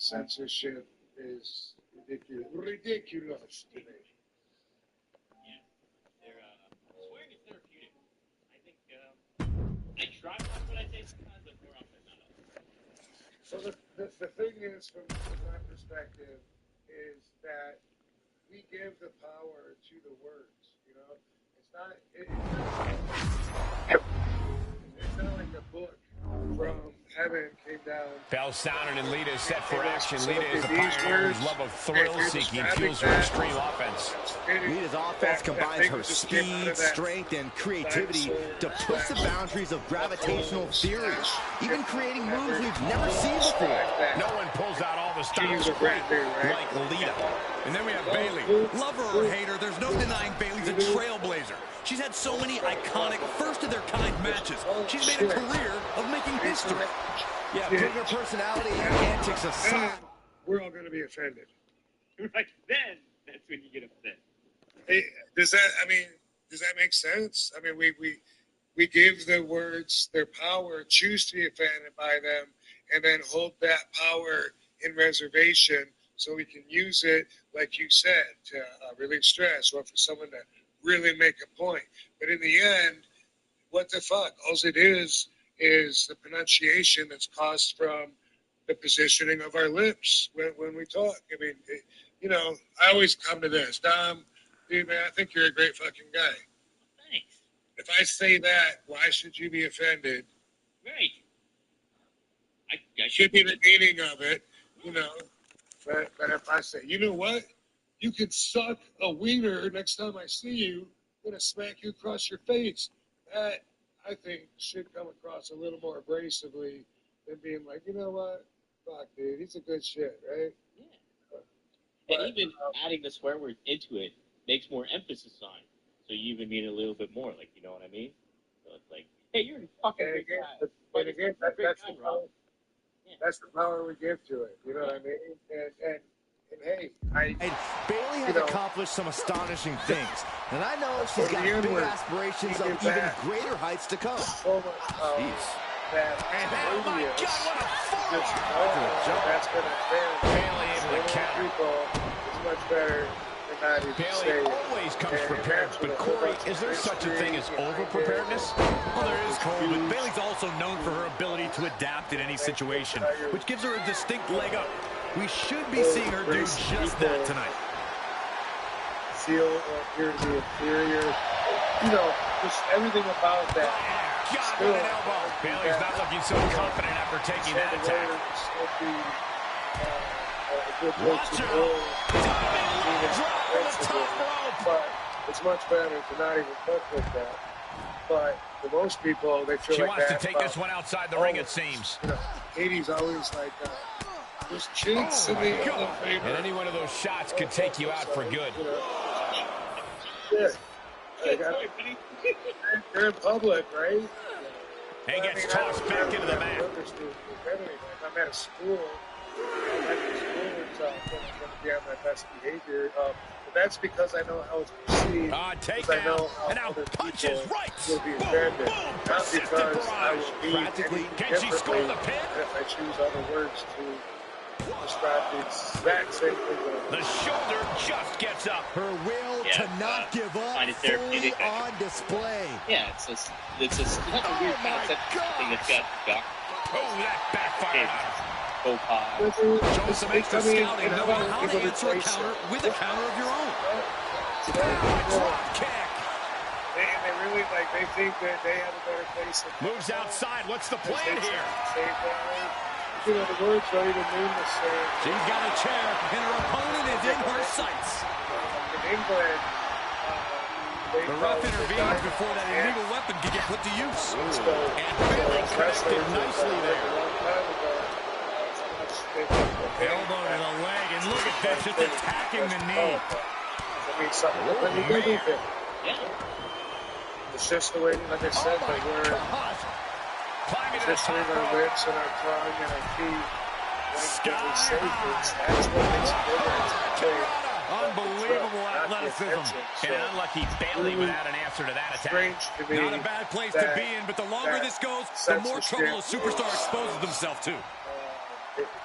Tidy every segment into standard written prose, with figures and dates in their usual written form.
censorship is ridiculous to me. Yeah, swearing is therapeutic. I think I try not, but I say sometimes, but more often than not. So the thing is, from my perspective, is that we give the power to the words. You know, it's not like a book from heaven came down. Bell sounded and Lita is set for action. Lita is a pioneer whose love of thrill-seeking fuels her extreme offense. Lita's offense combines her speed, strength, and creativity to push the boundaries of gravitational theory, even creating moves we've never seen before. No one pulls out all the stops like Lita. And then we have Bayley. Love her or hate her, there's no denying Bayley's a trailblazer. She's had so many iconic, first-of-their-kind matches. She's made a career of making history. Yeah, putting her personality and antics aside. We're all going to be offended. Right then, that's when you get upset. Hey, does that make sense? I mean, we give the words their power, choose to be offended by them, and then hold that power in reservation so we can use it, like you said, to relieve stress or for someone to really make a point. But in the end, what the fuck? All it is the pronunciation that's caused from the positioning of our lips when we talk. I mean, I always come to this. Dom, dude, man, I think you're a great fucking guy. Thanks. If I say that, why should you be offended? Right. I should be the meaning of it, But if I say, you know what? You could suck a wiener next time I see you. I'm going to smack you across your face. That, I think, should come across a little more abrasively than being like, you know what? Fuck, dude, he's a good shit, right? Yeah. But, and even adding the swear word into it makes more emphasis on it. So you even mean it a little bit more, like, you know what I mean? So it's like, hey, you're a fucking great guy. And again, that's the power we give to it. You know what I mean? And hey, Bayley has accomplished some astonishing things, and I know she's got big aspirations of even greater heights to come. So much power. And oh my God, what a forearm! That's going to fail. Bayley able to counter. It's much better than not even Bayley always comes prepared, but Corey, is there such a thing as over-preparedness? Well, there is, Cole, but Bayley's also known for her ability to adapt in any situation, which gives her a distinct leg up. We should be seeing her do just that tonight. Seal appear to be inferior. Just everything about that. God, with an elbow. Bayley's not looking so confident after taking that attack. Watch her. Drop on the top rope. But it's much better to not even touch with that. But for most people, they feel she like wants to take this one outside the ring, it seems. Katie's always like, there's chinks in the favor. And any one of those shots could take you out for good. They're in public, right? And gets tossed back into the mat. I'm at a school. It's going to be on my best behavior. But that's because I know how it's perceived. Take down. And now punches right. Will be offended. Not because I will be practically. Can she score the pin? If I choose other words to describe the exact same thing. The shoulder just gets up. Her will to not give up fully on display. Yeah, it's a weird concept thing that's got. Oh, that backfired on her. Show some extra scouting, knowing how to answer a counter with a counter of your own. Drop kick. And they really, they think that they have a better place. Moves outside. What's the plan here? The words don't even mean the same. She's got a chair, and her opponent is in her sights. In England, the ref intervenes before that illegal weapon can get put to use. And Bayley connected nicely there. Elbow to the leg, and look at this, just attacking the knee. It's just the way, like I said, we're just with our lips and our tongue and our teeth. When we say things, that's what makes it different. Unbelievable athleticism. And an unlucky Bayley without an answer to that attack. Not a bad place to be in, but the longer this goes, the more trouble a superstar exposes themselves to.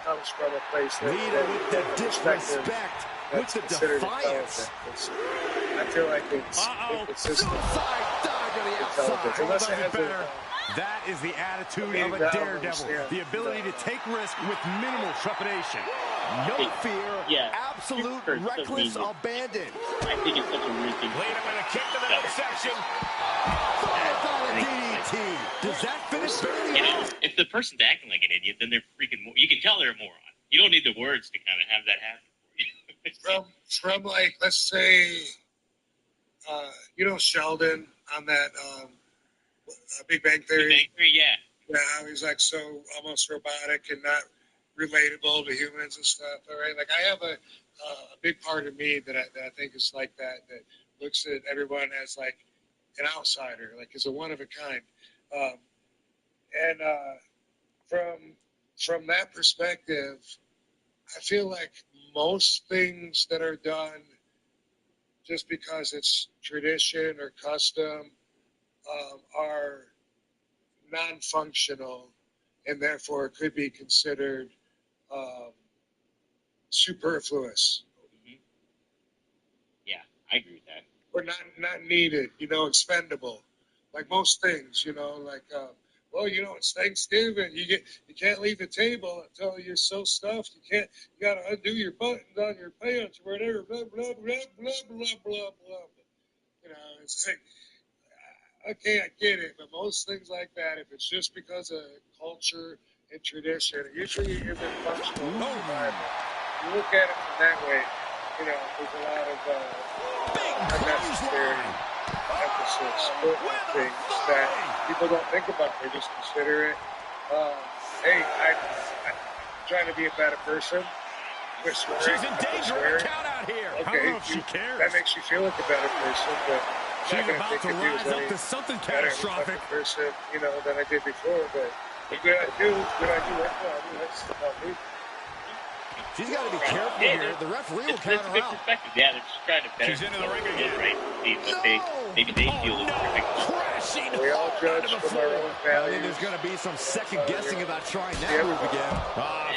comes from a place that with the disrespect, with the defiance. I feel like it's inconsistent. Suicide dive to the outside. Unless it has better. That is the attitude of a daredevil. The ability to take risk with minimal trepidation. No fear, absolute reckless abandon. I think it's such a weird thing. Lead him with a kick to the midsection. Followed by a DDT. Does that finish Bayley? You know, if the person's acting like an idiot, then they're freaking. You can tell they're a moron. You don't need the words to kind of have that happen for you. from like, let's say, Sheldon on that Big Bang Theory. Big Bang Theory, yeah. Yeah, how he's like so almost robotic and not relatable to humans and stuff. All right, like I have a big part of me that I think is like that looks at everyone as like an outsider, like as a one of a kind. And from that perspective, I feel like most things that are done just because it's tradition or custom are non-functional and therefore could be considered superfluous. Mm-hmm. Yeah, I agree with that. Or not needed, expendable. Like most things, like it's Thanksgiving. You can't leave the table until you're so stuffed. You got to undo your buttons on your pants or whatever. Blah blah blah blah blah blah blah. It's like, okay, I get it, but most things like that, if it's just because of culture and tradition, it usually isn't functional. You look at it from that way, there's a lot of unnecessary emphasis put on things that people don't think about. They just consider it, hey, I'm trying to be a better person. She's in danger of a count out here. Okay, I don't know if she cares. That makes you feel like a better person, but she's about to rise up to something catastrophic. Person, than I did before, but good I do. That's about me. She's got to be careful here. The referee will count her out. Yeah, they're just trying to better. She's into the ring again. Right? Maybe they feel it's perfect. Crashing. We all judge from our own I think values. there's going to be some second guessing about trying that move again.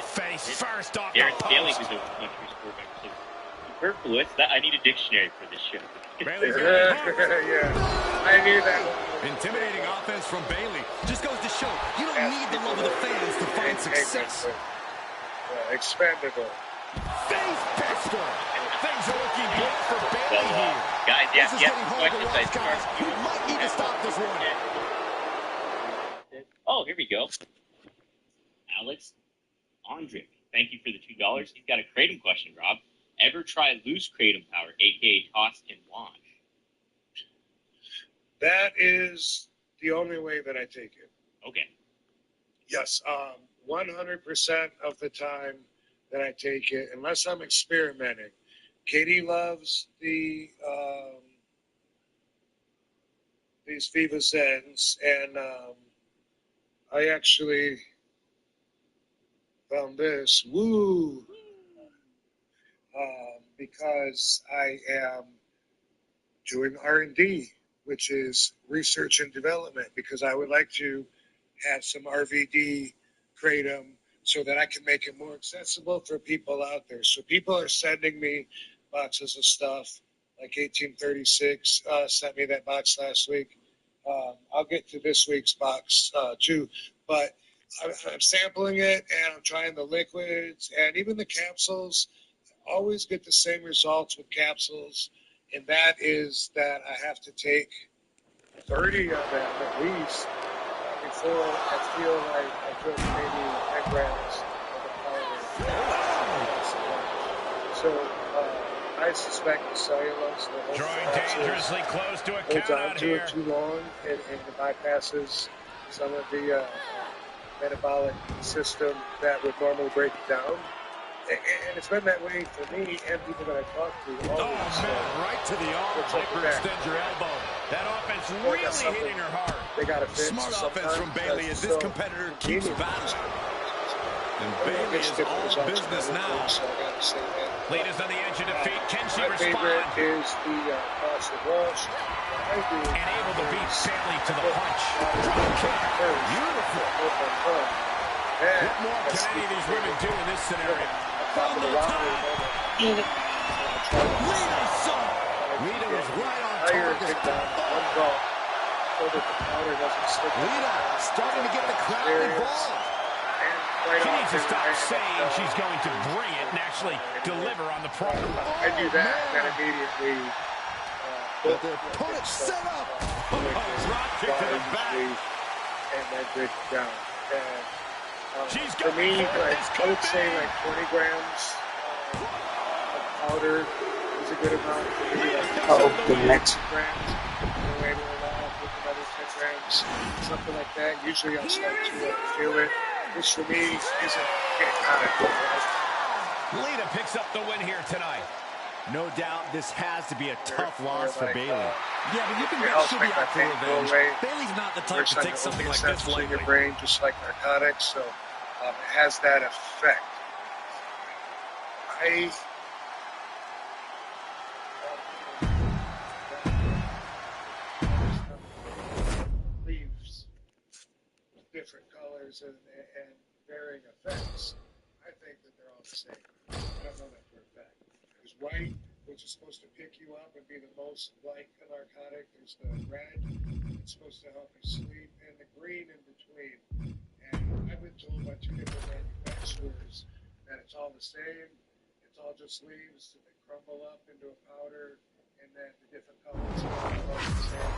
Face first off the Bayleys post. is a country sport member. Superfluous. I need a dictionary for this show. Bayleys Yeah, I knew that. Intimidating offense from Bayley. Just goes to show you don't need the love of the fans to find success. Expendable. Face pistol. Things are looking good for Bayley here. Guys, This is getting hard to watch, guys. We might need to stop this one. Oh, here we go. Alex Ondrick, thank you for the $2. He's got a kratom question, Rob. Ever try loose kratom powder, a.k.a. toss and wash? That is the only way that I take it. Okay. Yes, 100% of the time that I take it, unless I'm experimenting. Katie loves these Viva Zens, and I actually found this. Woo! Because I am doing R&D, which is research and development, because I would like to have some RVD kratom so that I can make it more accessible for people out there. So people are sending me boxes of stuff, like 1836 sent me that box last week. I'll get to this week's box too, but I'm sampling it and I'm trying the liquids and even the capsules. Always get the same results with capsules, and that is that I have to take 30 of them at least before I feel like I took maybe 10 grams of the powder. So I suspect the cellulose Drawing dangerously close to a holds count on out to here. it too long and it bypasses some of the metabolic system that would normally break it down. And it's been that way for me and people that I talk to. Right to the arm. Hyperextend your elbow. That offense really hitting her hard. They got to fix. Smart offense from Bayley as this competitor keeps battling. And Bayley is all business now. Lead is on the edge of defeat. Can she My respond? favorite is the Constant Rush. And able to beat Bayley to the punch. Beautiful. What more can any of these women do in this scenario? From the top. Lita saw. Lita was right on Higher target. takedown, one ball, so that the powder doesn't stick. Lita starting to get the crowd involved. She needs to stop saying she's going to bring it and actually deliver on the program. I do that, then immediately The opponent set up. Drop kick to the back. and then break it down. And, She's for got me, what like, this I could would say be. like 20 grams of powder is a good amount. Maybe like the next grams. Way to allow with another 10 grams, something like that. Usually I'll start to feel it. Which for me isn't getting out of it. Lita picks up the win here tonight. No doubt this has to be a tough loss for Bayley. Yeah, but you can bet she'll be out for revenge. Bayley's not the type to take something like this lightly. In your brain, just like narcotics, so it has that effect. Leaves different colors and varying effects. I think that they're all the same. I don't know that for a fact. There's white, which is supposed to pick you up and be the most like a narcotic. There's the red, it's supposed to help you sleep, and the green in between. And I've been told by 2 different manufacturers that it's all the same. It's all just leaves that crumble up into a powder, and then the different colors are all the same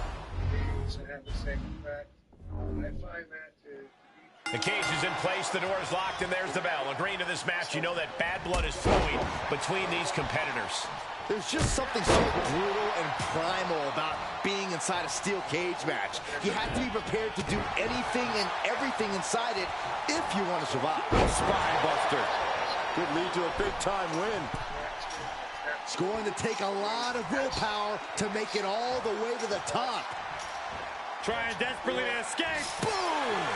leaves and have the same effect. I find that to be The cage is in place, the door is locked, and there's the bell. Agreeing to this match, you know that bad blood is flowing between these competitors. There's just something so brutal and primal about being inside a steel cage match. You have to be prepared to do anything and everything inside it if you want to survive. Spine buster. Could lead to a big-time win. It's going to take a lot of willpower to make it all the way to the top. Trying desperately to escape. Boom!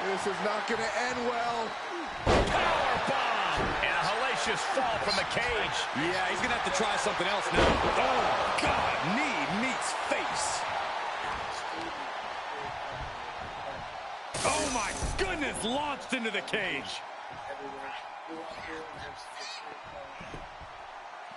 This is not going to end well. Powerbomb! And a hellacious fall from the cage. Yeah, he's going to have to try something else now. Oh, God. Knee meets face. Oh, my goodness. Launched into the cage.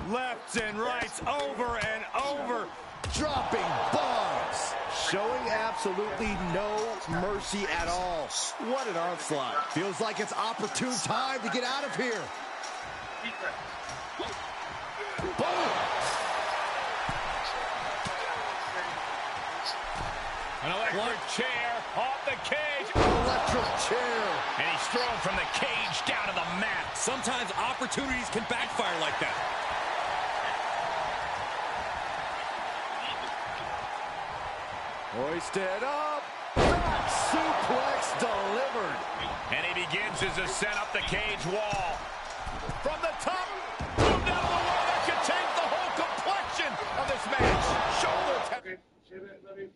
Lefts and rights over and over. Dropping bombs. Showing absolutely no mercy at all. What an onslaught. Feels like it's opportune time to get out of here. Boom. An electric chair off the cage. Electric chair. And he's thrown from the cage down to the mat. Sometimes opportunities can backfire like that. Hoisted up. Back suplex delivered. And he begins his ascent up the cage wall. From the top, boom down the wall. That could change the whole complexion of this match. Shoulder tap. Say that, buddy.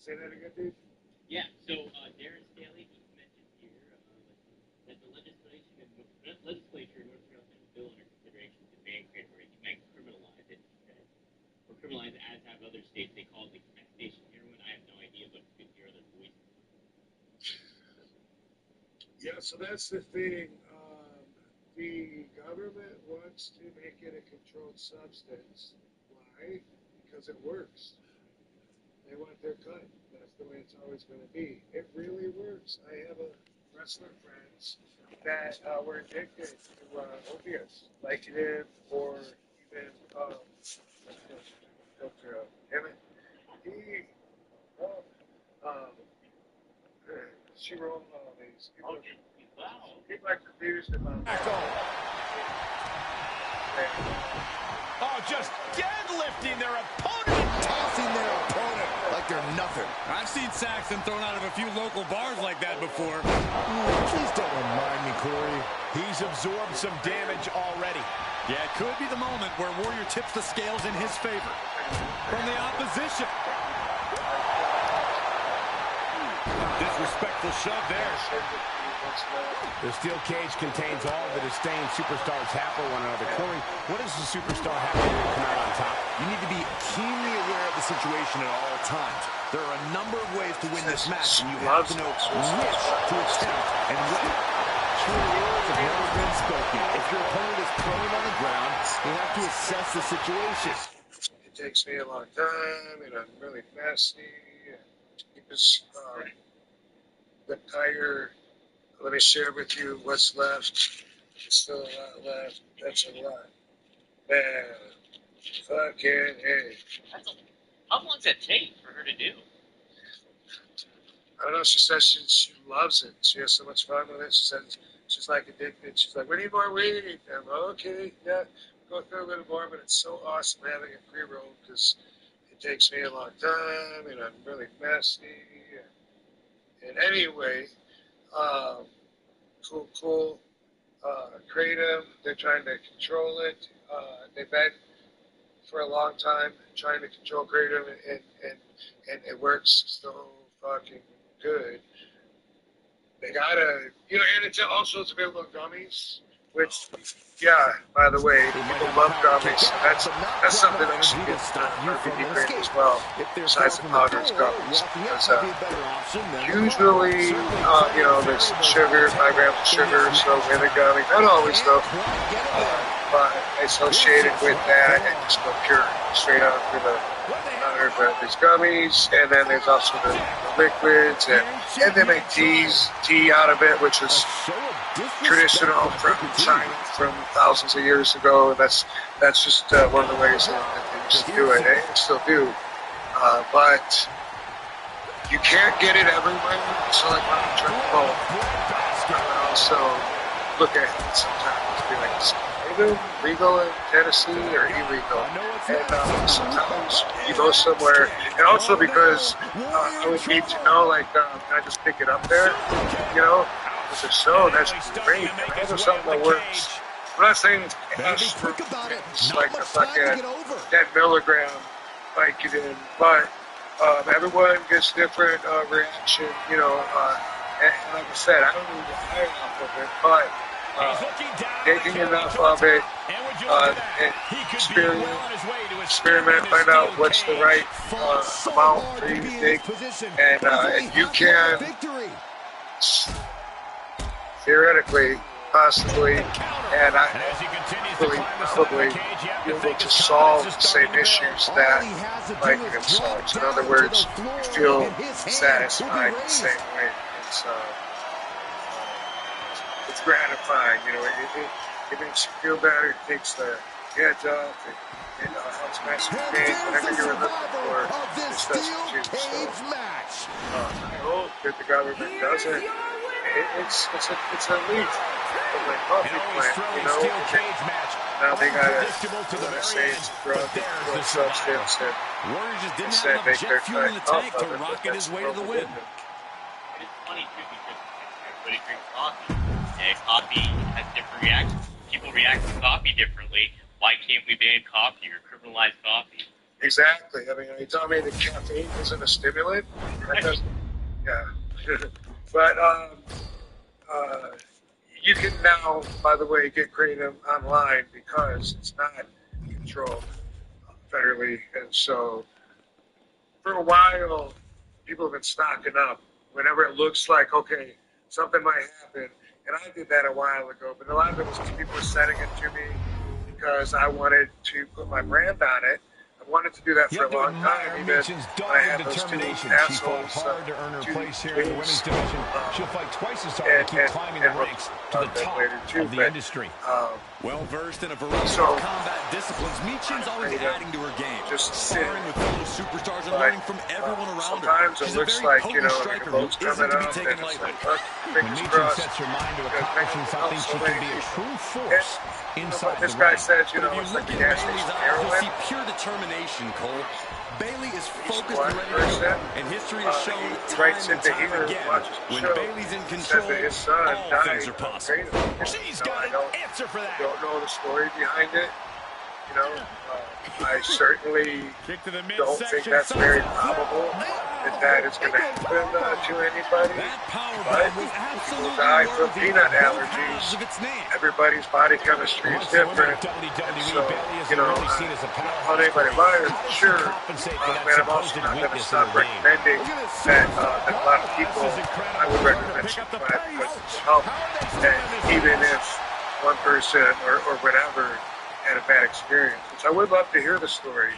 Say that again, dude. Yeah, so Darren Staley, he mentioned here that the legislature in North Carolina has a bill under consideration to ban cranberry. He might criminalize it, or criminalize it as have other states. They call it like station heroin. I have no idea, but you could hear other voices. Yeah, so that's the thing. The government wants to make it a controlled substance. Why? Because it works. They want their cut. That's the way it's always going to be. It really works. I have a wrestler friends that were addicted to opiates, Vicodin, or even she wrote all these. People are confused about that. Oh, just deadlifting their opponent. Tossing their opponent like they're nothing. I've seen Saxon thrown out of a few local bars like that before. Please don't remind me, Corey. He's absorbed some damage already. Yeah, it could be the moment where Warrior tips the scales in his favor. From the opposition. Disrespectful shove there. what's left. The steel cage contains all the disdain superstars have for one another. Corey, what does the superstar have to do to come out on top? You need to be keenly aware of the situation at all times. There are a number of ways to win this match, and you have to know which to attempt and when. True words have never been spoken. If your opponent is prone on the ground, you have to assess the situation. It takes me a long time, and I'm really messy. Because the tire, let me share with you what's left. There's still a lot left. That's a lot. Man, fucking hey. How long does that take for her to do? I don't know. She says she loves it. She has so much fun with it. She says she's like addicted. She's like, we need more weed. I'm like, okay, yeah, go through a little more, but it's so awesome having a pre-roll because it takes me a long time, and I'm really messy. And anyway, cool. Kratom, they're trying to control it. They've been for a long time trying to control Kratom, and it works so fucking good. They gotta, and it's also it's available in gummies, which, yeah, by the way, people love gummies, so that's something that should get RVD brand as well, besides the powders gummies, because usually, there's some sugar, 5 grams of sugar, so in the gummy, not always though, but associated with that, and just go pure, straight out through the powder, but there's gummies, and then there's also the liquids, and they make tea out of it, which is traditional from China from thousands of years ago. That's just one of the ways that they used to do it, and they still do. But you can't get it everywhere. So like when I'm trying to pull, I would also look at it sometimes and be like, is it legal in Tennessee or illegal? And sometimes you go somewhere, and also because I would need to know, like, can I just pick it up there? If so, that's great. I know something that works. I'm not saying it's like a fucking 10 milligram Vicodin, but everyone gets different reaction, and like I said, I don't need to hire off of it, but taking enough of it, and experiment, find out what's the right amount for you to take, and you can theoretically, possibly, and I really probably be able to solve the same issues that Vicodin solves. In other words, you feel satisfied the same way. It's gratifying, it makes you feel better, it takes the edge off, it helps match your pain, whatever you were looking for, this does it too. So, I hope that the government does it. It's a leaf from the coffee plant, Now they gotta say it's a drug, it's substance, and instead make their cut off of it. Rocket his way to the win. It's funny too because everybody drinks coffee, and coffee has different reactions. People react to coffee differently. Why can't we ban coffee or criminalize coffee? Exactly. I mean, are you telling me that caffeine isn't a stimulant? That doesn't, yeah. But you can now, by the way, get Kratom online because it's not controlled federally. And so for a while, people have been stocking up whenever it looks like, okay, something might happen. And I did that a while ago, but a lot of it was because people were sending it to me because I wanted to put my brand on it. I wanted to do that for a long time, even when I had those two assholes. Hard to earn her place here in the women's division. She'll fight twice as hard to keep climbing the ranks to the top of the industry. Well-versed in a variety of combat disciplines, Michin's always adding to her game, sparring with fellow superstars and learning from everyone around her. Sometimes it looks like, the boat's coming up, and it's like, When Michin sets her mind to accomplishing something, she can be a true force inside the ring. This guy says, it's like a gas station You'll see heroin. pure determination, Cole. Bayley is focused and ready to go, and history has shown time and time again, when Bayley's in control, all things are possible. She's got an answer for that. Don't know the story behind it. I certainly don't think that's very probable. that is going to happen to anybody. That power But bomb was people absolutely die from worthy peanut of both allergies. halves of its name. Everybody's body chemistry is Once a winner different. of WWE, And so, Bayley is you know, really seen as a not powerhouse. calling anybody liars, How does she sure. compensate for that And I'm also supposed not going to weakness in stop her game? recommending that a lot of people, This is incredible. I would Starting to recommend pick up the somebody pace. with help. How are they still And in this even match? if one person or whatever had a bad experience, which I would love to hear the story.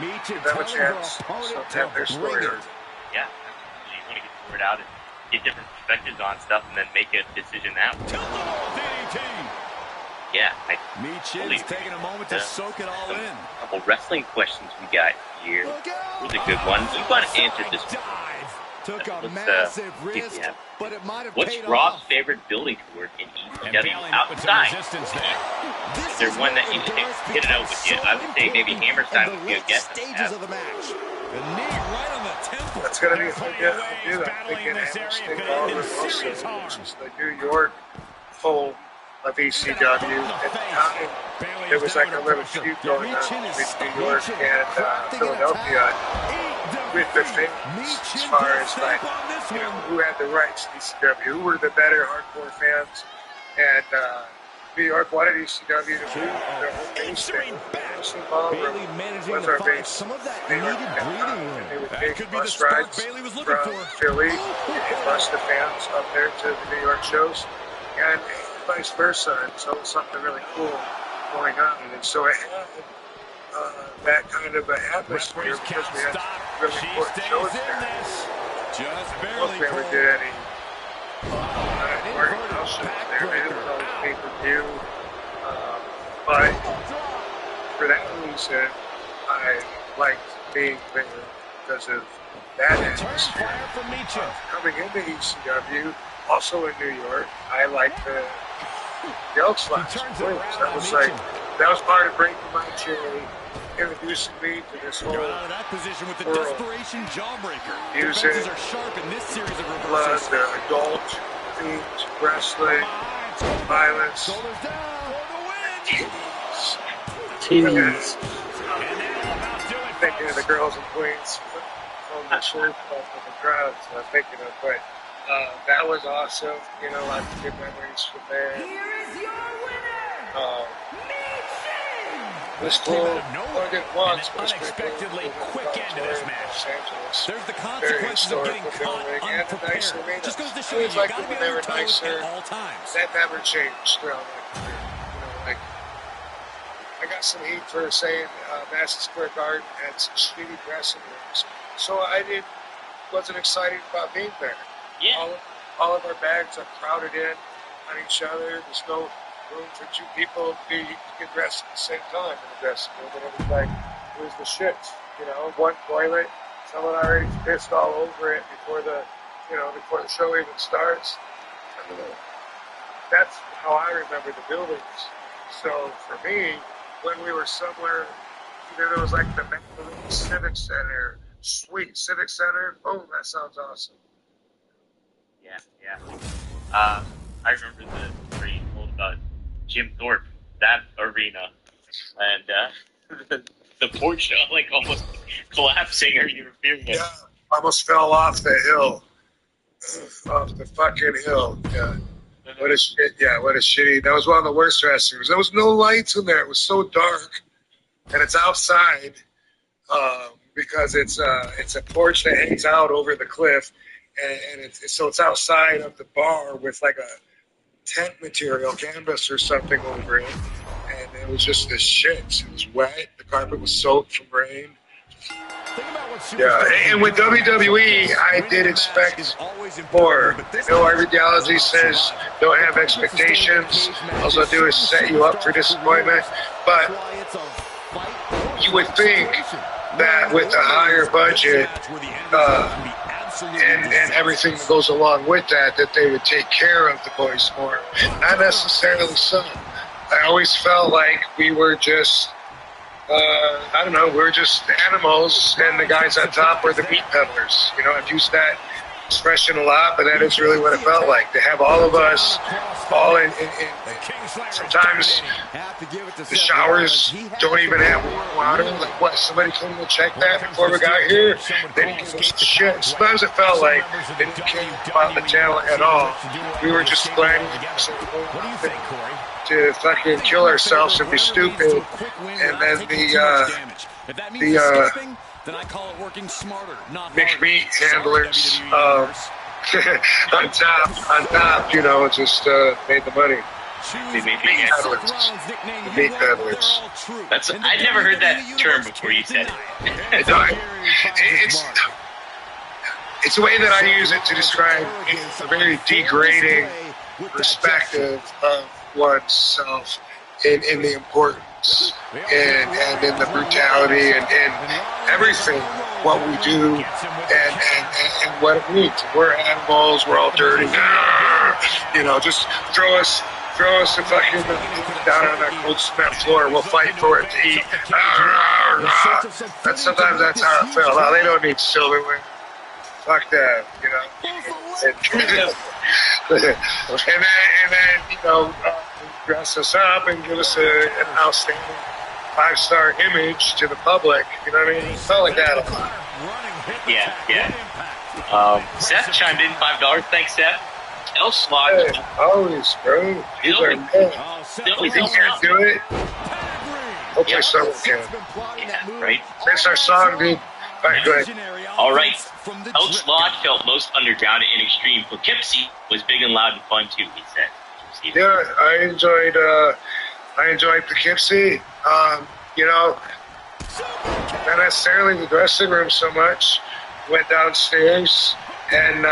Meech and Give them a telling her chance opponent to have their to story bring heard. it. Yeah, absolutely. You want to get the word out and get different perspectives on stuff, and then make a decision that way. DDT. Yeah, I Meech totally is taking a moment to soak it all in. a couple wrestling questions we got here. Look out! Here's a good one. You got to answer this one. Dive. Took a Let's, massive see if we risk, have- but it might have What's paid Rob's off. favorite building to work in And ECW Bayley met with some outside? resistance there. This Is there is one where that you endurance hit it out with becomes you? so I would say maybe important Hammerstein in would the be a late guess. stages of the match. The knee right on the temple. That's going to be a Plenty good of ways idea. I'm battling thinking in this area Hammerstein could end in Ballroom serious also, harm. which is the New York home of ECW. At the time, Bayley there is was down like a under little pressure. feud going on Reaching is between New York reaching, and crafting an Philadelphia with the fans Meech as in far to as stamp like, on this you know, one. who had the rights to ECW, who were the better hardcore fans. And New York wanted ECW to be their home base there. Hammerstein Ballroom Bayley managing was to our find base. some of that They were, needed breathing room. they would That take could be the bus spark rides Bayley was looking from for. Philly and bus the fans up there to the New York shows, and vice versa. And so it was something really cool going on. And so it had that kind of an atmosphere Referee's because count we had stop. really She important stays shows in there. this. Just I don't know barely if they ever Cole. did any market house shows there. They didn't always pay-per-view. But for that reason, I liked being there because of that Turn atmosphere. fire from Meacham. Coming into ECW, also in New York, I liked the Elk Slash. He turns it around That on was like, Meacham. that was part of breaking my cherry, introducing me to this whole Got out of that position with the world. desperation jawbreaker. Music, Defenses are sharp in this series of blood, reversals. the adult themed wrestling, violence, Shoulders down for the win. titties. Titties. And that'll about do it, Thinking of the folks. girls in Queens on the shirt off of the crowd, so I'm thinking of, but that was awesome. You know, lots of good memories from there. Here is your winner, Um, Meechin! it was Came cool. out of nowhere, Only did it once, and but an it's pretty unexpectedly cool. quick end to this Los match. Angeles. There's the Very consequences of getting historical caught building and a nice unprepared. arena. Just goes to I show you, always you liked gotta it be when on they your were toes nicer. at all times. That never changed throughout my career. You know, like I got some heat for saying Madison Square Garden had some shitty dressing rooms, so wasn't excited about being there. Yeah. All of our bags are crowded in on each other. There's no room for two people to get dressed at the same time in the dressing room, and it was like it was the shit. You know, one toilet, someone already pissed all over it before the show even starts. That's how I remember the buildings. So for me, when we were somewhere, either there was like the Bayleys Civic Center, sweet Civic Center. Boom, that sounds awesome. Yeah, yeah. I remember the story you told about Jim Thorpe, that arena, and the porch like almost collapsing or interfering. Yeah, almost fell off the hill, off the fucking hill. Yeah. What a shit! Yeah, what a shitty. That was one of the worst dressing rooms. There was no lights in there. It was so dark, and it's outside because it's a porch that hangs out over the cliff, and it's outside of the bar with like a tent material, canvas or something over it, and it was just this shit. It was wet. The carpet was soaked from rain. Yeah, and with WWE, I did expect more. I know ideology says don't have expectations. All they'll do is set you up for disappointment. But you would think that with a higher budget and everything that goes along with that they would take care of the boys more. Not necessarily so. I always felt like we were just I don't know, we were just animals, and the guys on top were the meat peddlers. You know, I've used that expression a lot, but that is really what it felt like, to have all of us all in sometimes the showers don't even have warm water. Like, what, somebody couldn't have checked that before we got here? They didn't give us the shit. Sometimes it felt like they didn't care about the talent at all. We were just grinding to fucking kill ourselves and be stupid. And then then I call it working smarter, not McMeat handlers on top, you know, just made the money. They made the Meat handlers. Meat handlers. That's, I'd never heard that term before you said it. It's a way that I use it to describe a very degrading perspective of oneself in the importance and in the brutality and everything, what we do and what it means. We're animals, we're all dirty. You know, just throw us a fucking down on that cold cement floor. We'll fight for it to eat. Sometimes that's how it felt. Oh, they don't need silverware. Fuck that, you know. And then you know, dress us up and give us an outstanding 5-star image to the public. You know what I mean? It felt like that a lot. Yeah. Seth chimed in $5. Thanks, Seth. El Slot. Hey, always, bro. These are men. You can't do it. Hopefully someone can. Yeah, right. That's our song, dude. All right, go ahead. All right. Elks Lodge felt most underground and extreme. Poughkeepsie was big and loud and fun too, he said. Yeah, I enjoyed Poughkeepsie. You know, not necessarily the dressing room so much. Went downstairs, and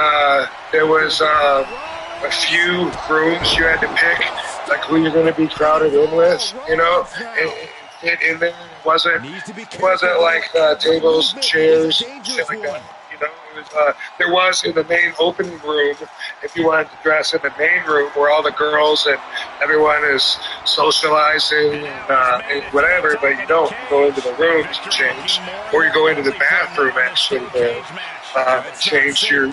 there was a few rooms you had to pick, like who you're going to be crowded in with. You know, and fit in there. It wasn't like tables, chairs, shit like that. You know, it was, there was in the main opening room, if you wanted to dress in the main room where all the girls and everyone is socializing and whatever, but you don't go into the rooms to change, or you go into the bathroom actually to change your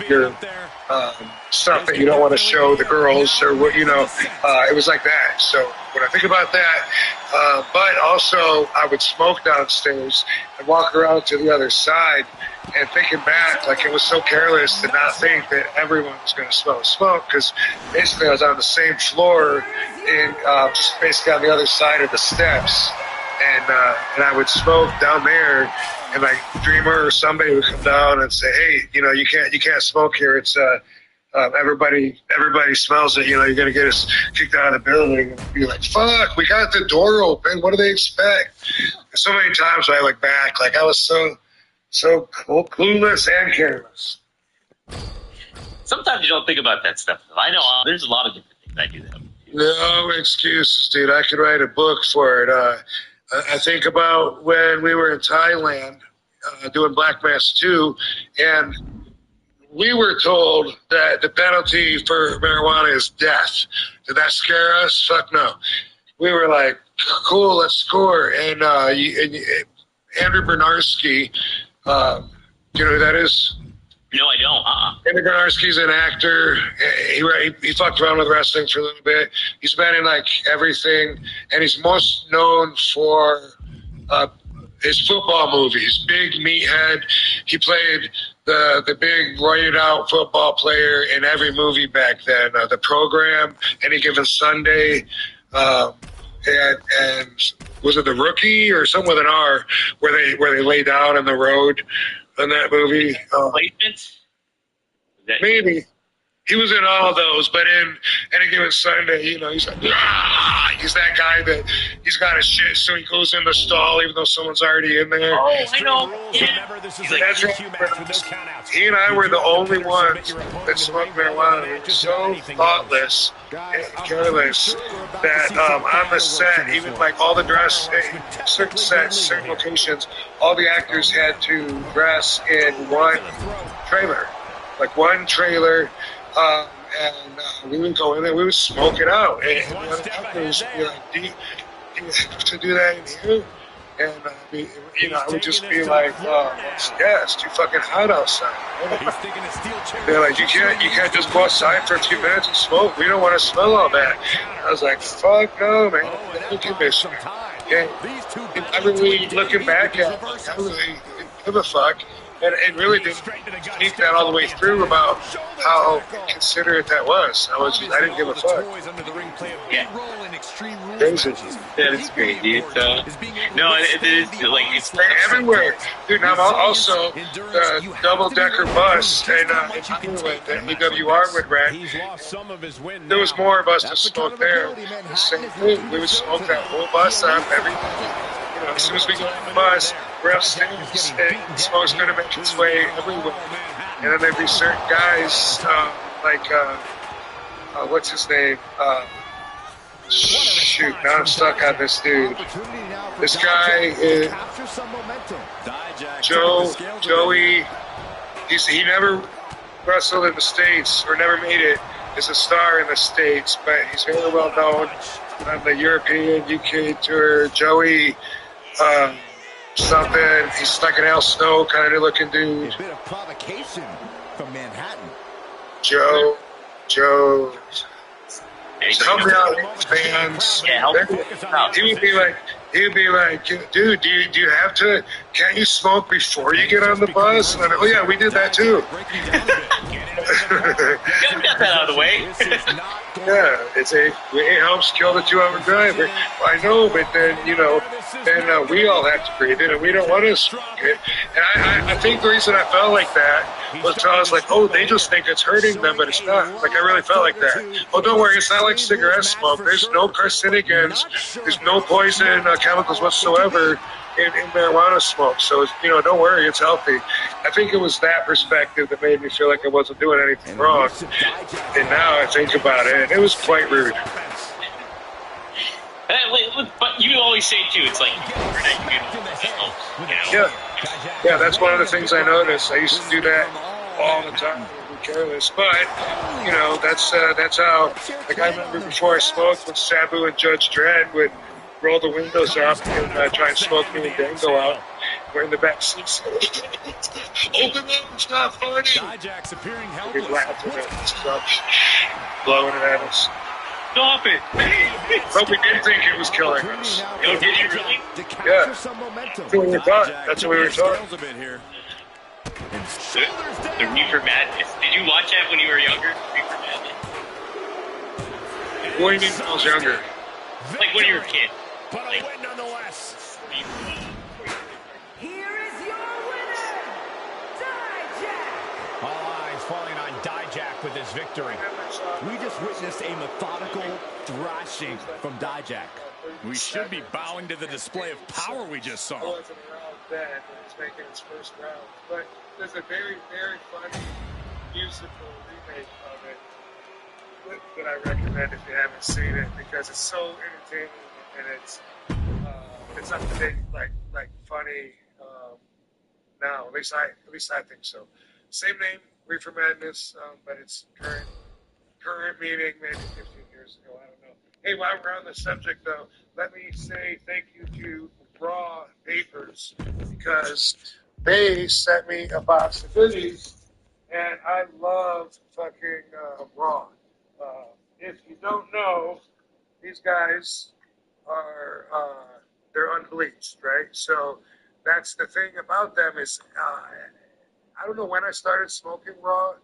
stuff that you don't want to show the girls or what, you know, it was like that. So when I think about that, but also I would smoke downstairs and walk around to the other side, and thinking back, like it was so careless to not think that everyone was going to smell smoke, because basically I was on the same floor and just basically on the other side of the steps, and I would smoke down there, and like Dreamer or somebody would come down and say, hey, you know, you can't smoke here. It's everybody smells it. You know, you're gonna get us kicked out of the building. And be like, fuck, we got the door open. What do they expect? And so many times when I look back, like I was so clueless and careless. Sometimes you don't think about that stuff. I know there's a lot of different things I do that. No excuses, dude. I could write a book for it. I think about when we were in Thailand doing Black Mass 2, and we were told that the penalty for marijuana is death. Did that scare us? Fuck no. We were like, cool, let's score. And Andrew Bernarski, you know who that is? No, I don't. Andrew Bernarski's an actor. He fucked around with wrestling for a little bit. He's been in like everything, and he's most known for his football movies. Big meathead. He played the big roided out football player in every movie back then. The Program, Any Given Sunday, and was it The Rookie or something with an R, where they lay down in the road in that movie? Placements? Maybe. He was in all of those, but in Any Given Sunday, you know, he's like, he's that guy that he's got his shit, so he goes in the stall even though someone's already in there. Oh, I know. Yeah. He and I were the only ones that smoked marijuana. We were so thoughtless and careless that on the set, even like all the dress, certain sets, certain locations, all the actors had to dress in one trailer. Like one trailer, and we would go in there, we would smoke it out. And the other actors would be like, do you have to do that in here? And I would just be like, it's too fucking hot outside. They're like, you can't just go outside for a few minutes and smoke. We don't want to smell all that. I was like, fuck no, man. Air conditioner. Okay. And I really, looking back at it, I really didn't give a fuck. And really didn't think that all the way through about how considerate that was. I didn't give a fuck. Yeah. Crazy. That is great, dude. So, no, it is like it's everywhere, dude. I'm also the double-decker bus and Ireland that EWR would rent. There was more of us to smoke there. The same thing. We would smoke that whole bus up every day. As soon as we get on the bus, we're upstairs, and smoke's going to make its way everywhere. And then there'd be certain guys, what's his name? Shoot, now I'm stuck on this dude. This guy is Joey. He never wrestled in the States or never made it as a star in the States, but he's very well known on the European UK tour. Joey. Something. He's like an Al Snow kind of looking dude. A bit of provocation from Manhattan. Joe. Help me out with fans. Yeah, he would be like, dude, do you have to? Can't you smoke before you get on the bus? And oh yeah, we did that too. Get that out of the way. Yeah, it helps kill the 2-hour drive. I know, but then we all have to breathe it, and we don't want to smoke it. And I think the reason I felt like that was because I was like, oh, they just think it's hurting them, but it's not. Like, I really felt like that. Oh, don't worry, it's not like cigarette smoke. There's no carcinogens. There's no poison chemicals whatsoever in marijuana smoke. So, don't worry, it's healthy. I think it was that perspective that made me feel like I wasn't doing anything wrong. And now I think about it, it was quite rude. But you always say, too, it's like, Yeah, that's one of the things I noticed. I used to do that all the time. Be careless, but that's how. Like, I remember before I smoked, when Sabu and Judge Dredd would roll the windows up and try and smoke me and Dango out. We're in the back seats. Open up, it's not funny. He's laughing at us, blowing it at us. Stop it! But we did think it was killing us. Oh, did you really? Yeah. That's what we were taught. That's what we were taught. The Reefer Madness. Did you watch that when you were younger? Reefer Madness. What do you mean when I was younger? Like when you were a kid. But a win nonetheless. Here is your winner, Dijak. All eyes falling on Dijak with his victory. We just witnessed a methodical thrashing from Dijak. We should be bowing to the display of power we just saw. I wasn't around then when it's making its first round, but there's a very, very funny musical remake of it that I recommend if you haven't seen it, because it's so entertaining and it's up to date, like funny now. At least I think so. Same name, Reefer Madness, but it's current meaning, maybe 15 years ago. I don't know. Hey, while we're on the subject, though, let me say thank you to Raw Papers, because they sent me a box of goodies, and I love fucking Raw. If you don't know, these guys are they're unbleached, right? So that's the thing about them is I don't know when I started smoking Raw,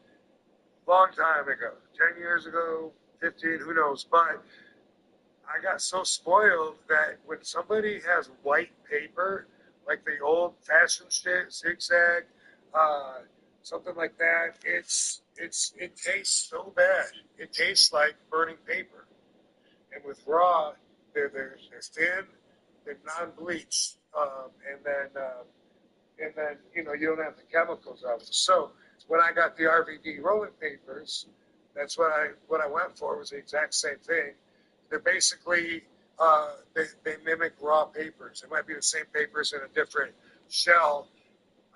long time ago, 10 years ago, 15, who knows, but I got so spoiled that when somebody has white paper, like the old-fashioned shit, zigzag, something like that, it tastes so bad. It tastes like burning paper. And with Raw, they're thin, they're non-bleached, and then you don't have the chemicals of them. So when I got the RVD rolling papers, that's what I went for, was the exact same thing. They're basically they mimic raw papers. It might be the same papers in a different shell.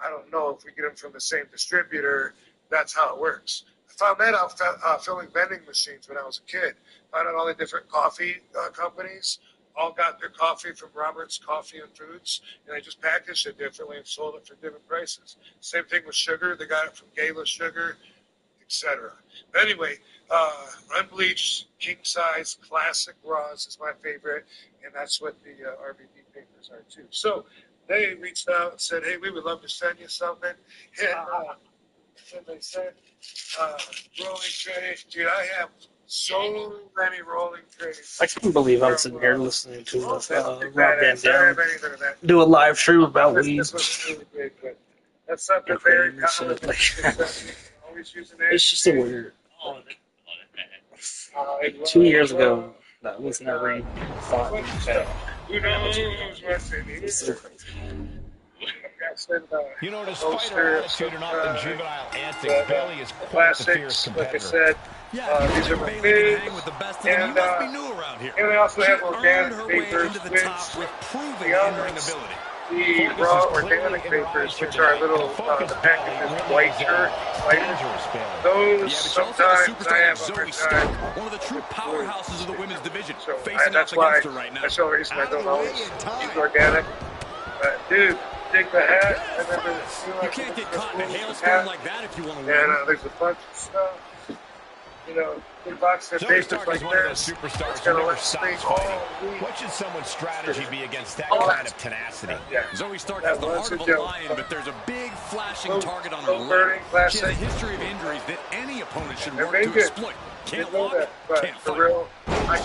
I don't know if we get them from the same distributor. That's how it works. I found that out filling vending machines when I was a kid. Found out all the different coffee companies all got their coffee from Robert's Coffee and Foods, and they just packaged it differently and sold it for different prices. Same thing with sugar. They got it from Gala Sugar, etc. But anyway, unbleached, king-size, classic Raws is my favorite, and that's what the RVD papers are too. So they reached out and said, hey, we would love to send you something. And they said, rolling trays. Dude, I have so many rolling trays. I can't believe I'm sitting here listening to Rob Van Dam do a live stream about weed. This was really big, but that's something very common. It's just a weird. 2 years ago, that was never even thought. Who knows what's in here? It's so crazy. You know, despite her attitude and often juvenile antics, Bayley is quite the fierce competitor. Like I said, these are my faves. And they also have organic papers, which the raw organic papers, which are little, the package is whiter. Those sometimes I have a hard time. One of the true powerhouses of the women's division. So that's why, that's the only reason I don't always use organic. But dude, take the hat, and then there's, you can't get caught in a hailstorm like that if you want to win. And there's a bunch of stuff. You know, big box of papers like this. It's gonna let spring all week. What should someone's strategy be against that kind of tenacity? Yeah. Zoe Stark has the heart of a lion, but there's a big flashing target on her leg. She has a history of injuries that any opponent should work to exploit. Can't walk, can't for fight. real, I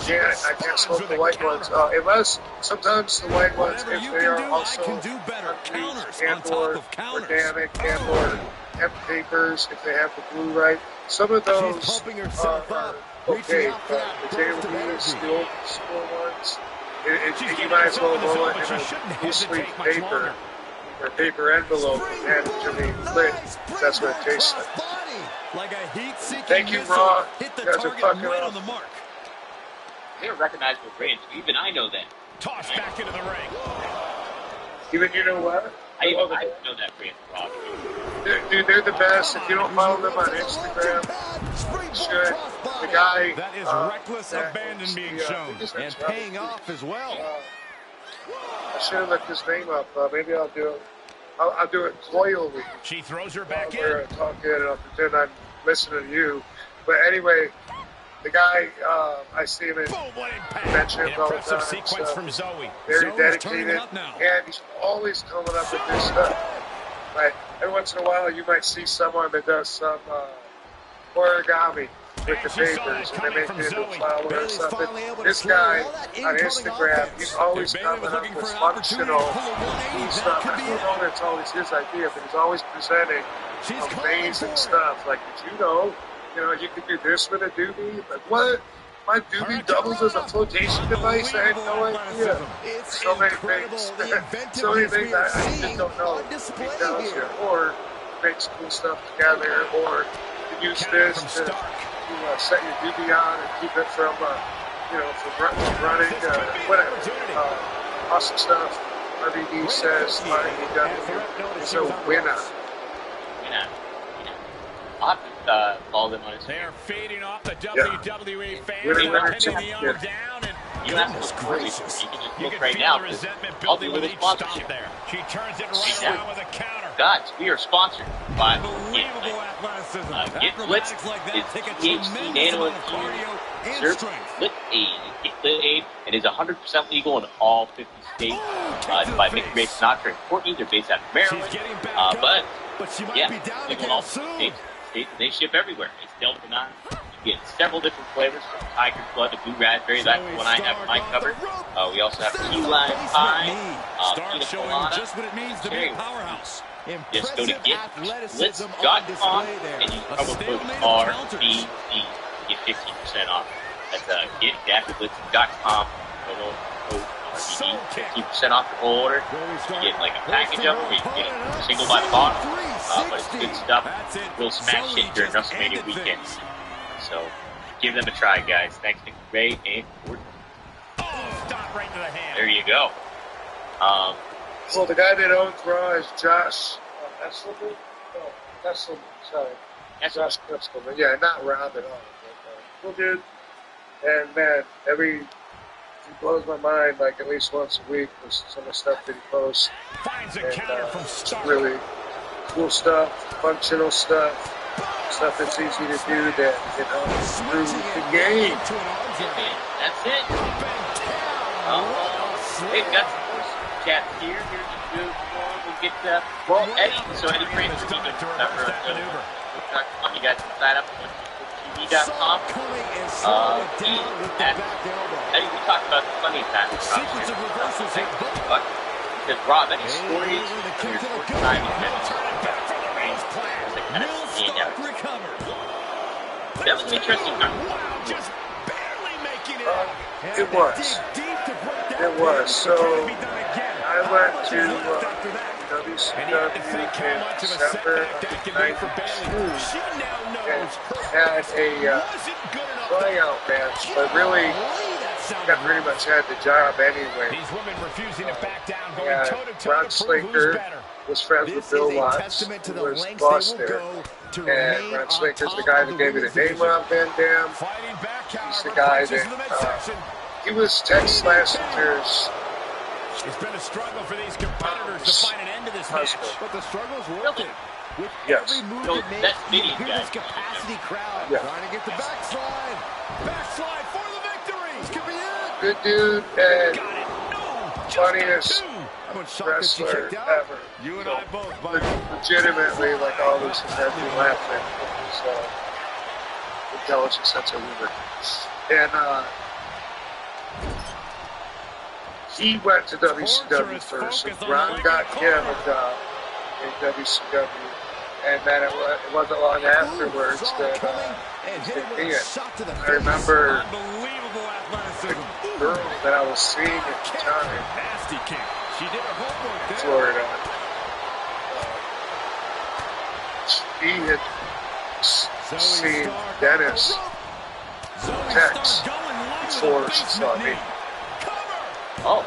can't smoke the white ones. Unless sometimes the white ones, Whatever if you they can are do, also I can do better. Counters on top and/or of counters. organic and/or hemp papers, if they have the blue right. Some of those are okay, but the JLBs, the old school ones, you might as well roll it in a loose-leaf paper or paper envelope and hand it to me lit. That's what it tastes like. Like a heat-seeking Thank you, missile, Raw. hit the You guys are target fucking right up. on the mark. They're recognizable brands. Even I know that. Tossed back into the ring. Even you know what? I know that brand, Rob. Dude, they're the best. If you don't follow them on Instagram, you should. The guy. That is reckless abandon being shown and paying off as well. I should have looked his name up. Maybe I'll do it. I'll do it coyly. She throws her back in. We're talking and I'll pretend I'm listening to you. But anyway, the guy, I see him in mentions all the Impressive time. sequence from Zoe. Very Zoe's turning dedicated, it up now. and he's always coming up with new stuff. Like every once in a while, you might see someone that does some origami with the papers, and they make it into a flower or something. This guy on Instagram, he's always coming up with functional stuff. I don't know that it's always his idea, but he's always presenting amazing stuff. Like, did you know you could do this with a doobie? Like, what? My doobie doubles as a flotation device? I had no idea. So many things. So many things I just don't know. He tells you. Or makes cool stuff together. Or you use this to set your doobie on and keep it from running. Whatever. Awesome stuff. RVD says RVW is a winner. Follow them on his. They're feeding off the WWE fans. They're pinning the owner down, and You have to gracious. You can just you look can right feel now. the resentment I'll building do a with little each stomp sponsorship. there. She turns it right around with a counter. Guys, we are sponsored by Unbelievable athleticism. Get Blitz Acrobatics like that is take a THC tremendous nano amount of cardio and infused strength. Lit Aid. Get Lit Aid. It is 100% legal in all 50 states. By Mickey Ray Sinatra and Courtney. They're based out of Maryland. She's getting back But she might yeah, be down they will again all soon. states. They ship everywhere. It's Delta 9. You get several different flavors from Tiger Blood to Blue Raspberry. That's the one I have mine covered. We also have Key Lime Pie, Pina showing Colada, just what it means to be cherry. a powerhouse. Just go to Athleticism on getblitz.com display there. and you A promo code stalemate of counters. RVD. Get 15% off. That's get-blitz.com. Promo code RVD. 15% off your whole order. You get like a package of them, or you can get a single by the bottle. But it's good stuff. We'll smash shit during WrestleMania weekend. So give them a try, guys. Thanks to Ray and Gordon. Stop right to the hand. There you go. Well, the guy that owns Raw is Josh Esselman. No, Esselman. Sorry, Josh Esselman. Yeah, not Rob at all. But, cool dude. And man, every he blows my mind like at least once a week with some of the stuff that he posts. Finds a And counter from it's Stark. really cool stuff, functional stuff that's easy to do that can help improve the game. That's it. Hey, we got some voice chats here. Here's a good one. We'll get Eddie. So Eddie Prince, if you can remember, you guys can sign up at TV.com. Eddie, we talked about the funny time. Sequence of reversals here. Because Rob, any stories from your short time in that was an interesting time. Just barely making it. It was. It was. So I went to WCW in December of '92 and had a tryout match, but really I pretty much had the job anyway. These women refusing to back down, going Yeah, toe-to-toe Ron to prove who's Slaker better. was friends with Bill Watts, who was the boss there. And Ron Slaker's the guy that gave me the name Rob Van Dam. Fighting back He's counter, the guy punches in the midsection. that he was Tex Slassinger's It's been a struggle for these competitors to find an end to this match. But the struggle's worth it. With Yes. every move So it makes, that's you video, hear guys. this capacity crowd Yeah. trying to get the backslide. Backslide for the victory. This could be it. good dude and Got it. No. Just funniest got two. I'm shocked that you wrestler checked out. ever. You and So, I both, buddy. legitimately, like always, has had me laughing. His intelligent sense of humor. And he went to WCW first. So Ron got him a job in WCW. And then it wasn't long afterwards that he took me in. I remember Unbelievable athleticism. the girl that I was seeing at the time Nasty kick. She did her homework in there. Florida. He had seen Dennis Tex before she saw me. Oh,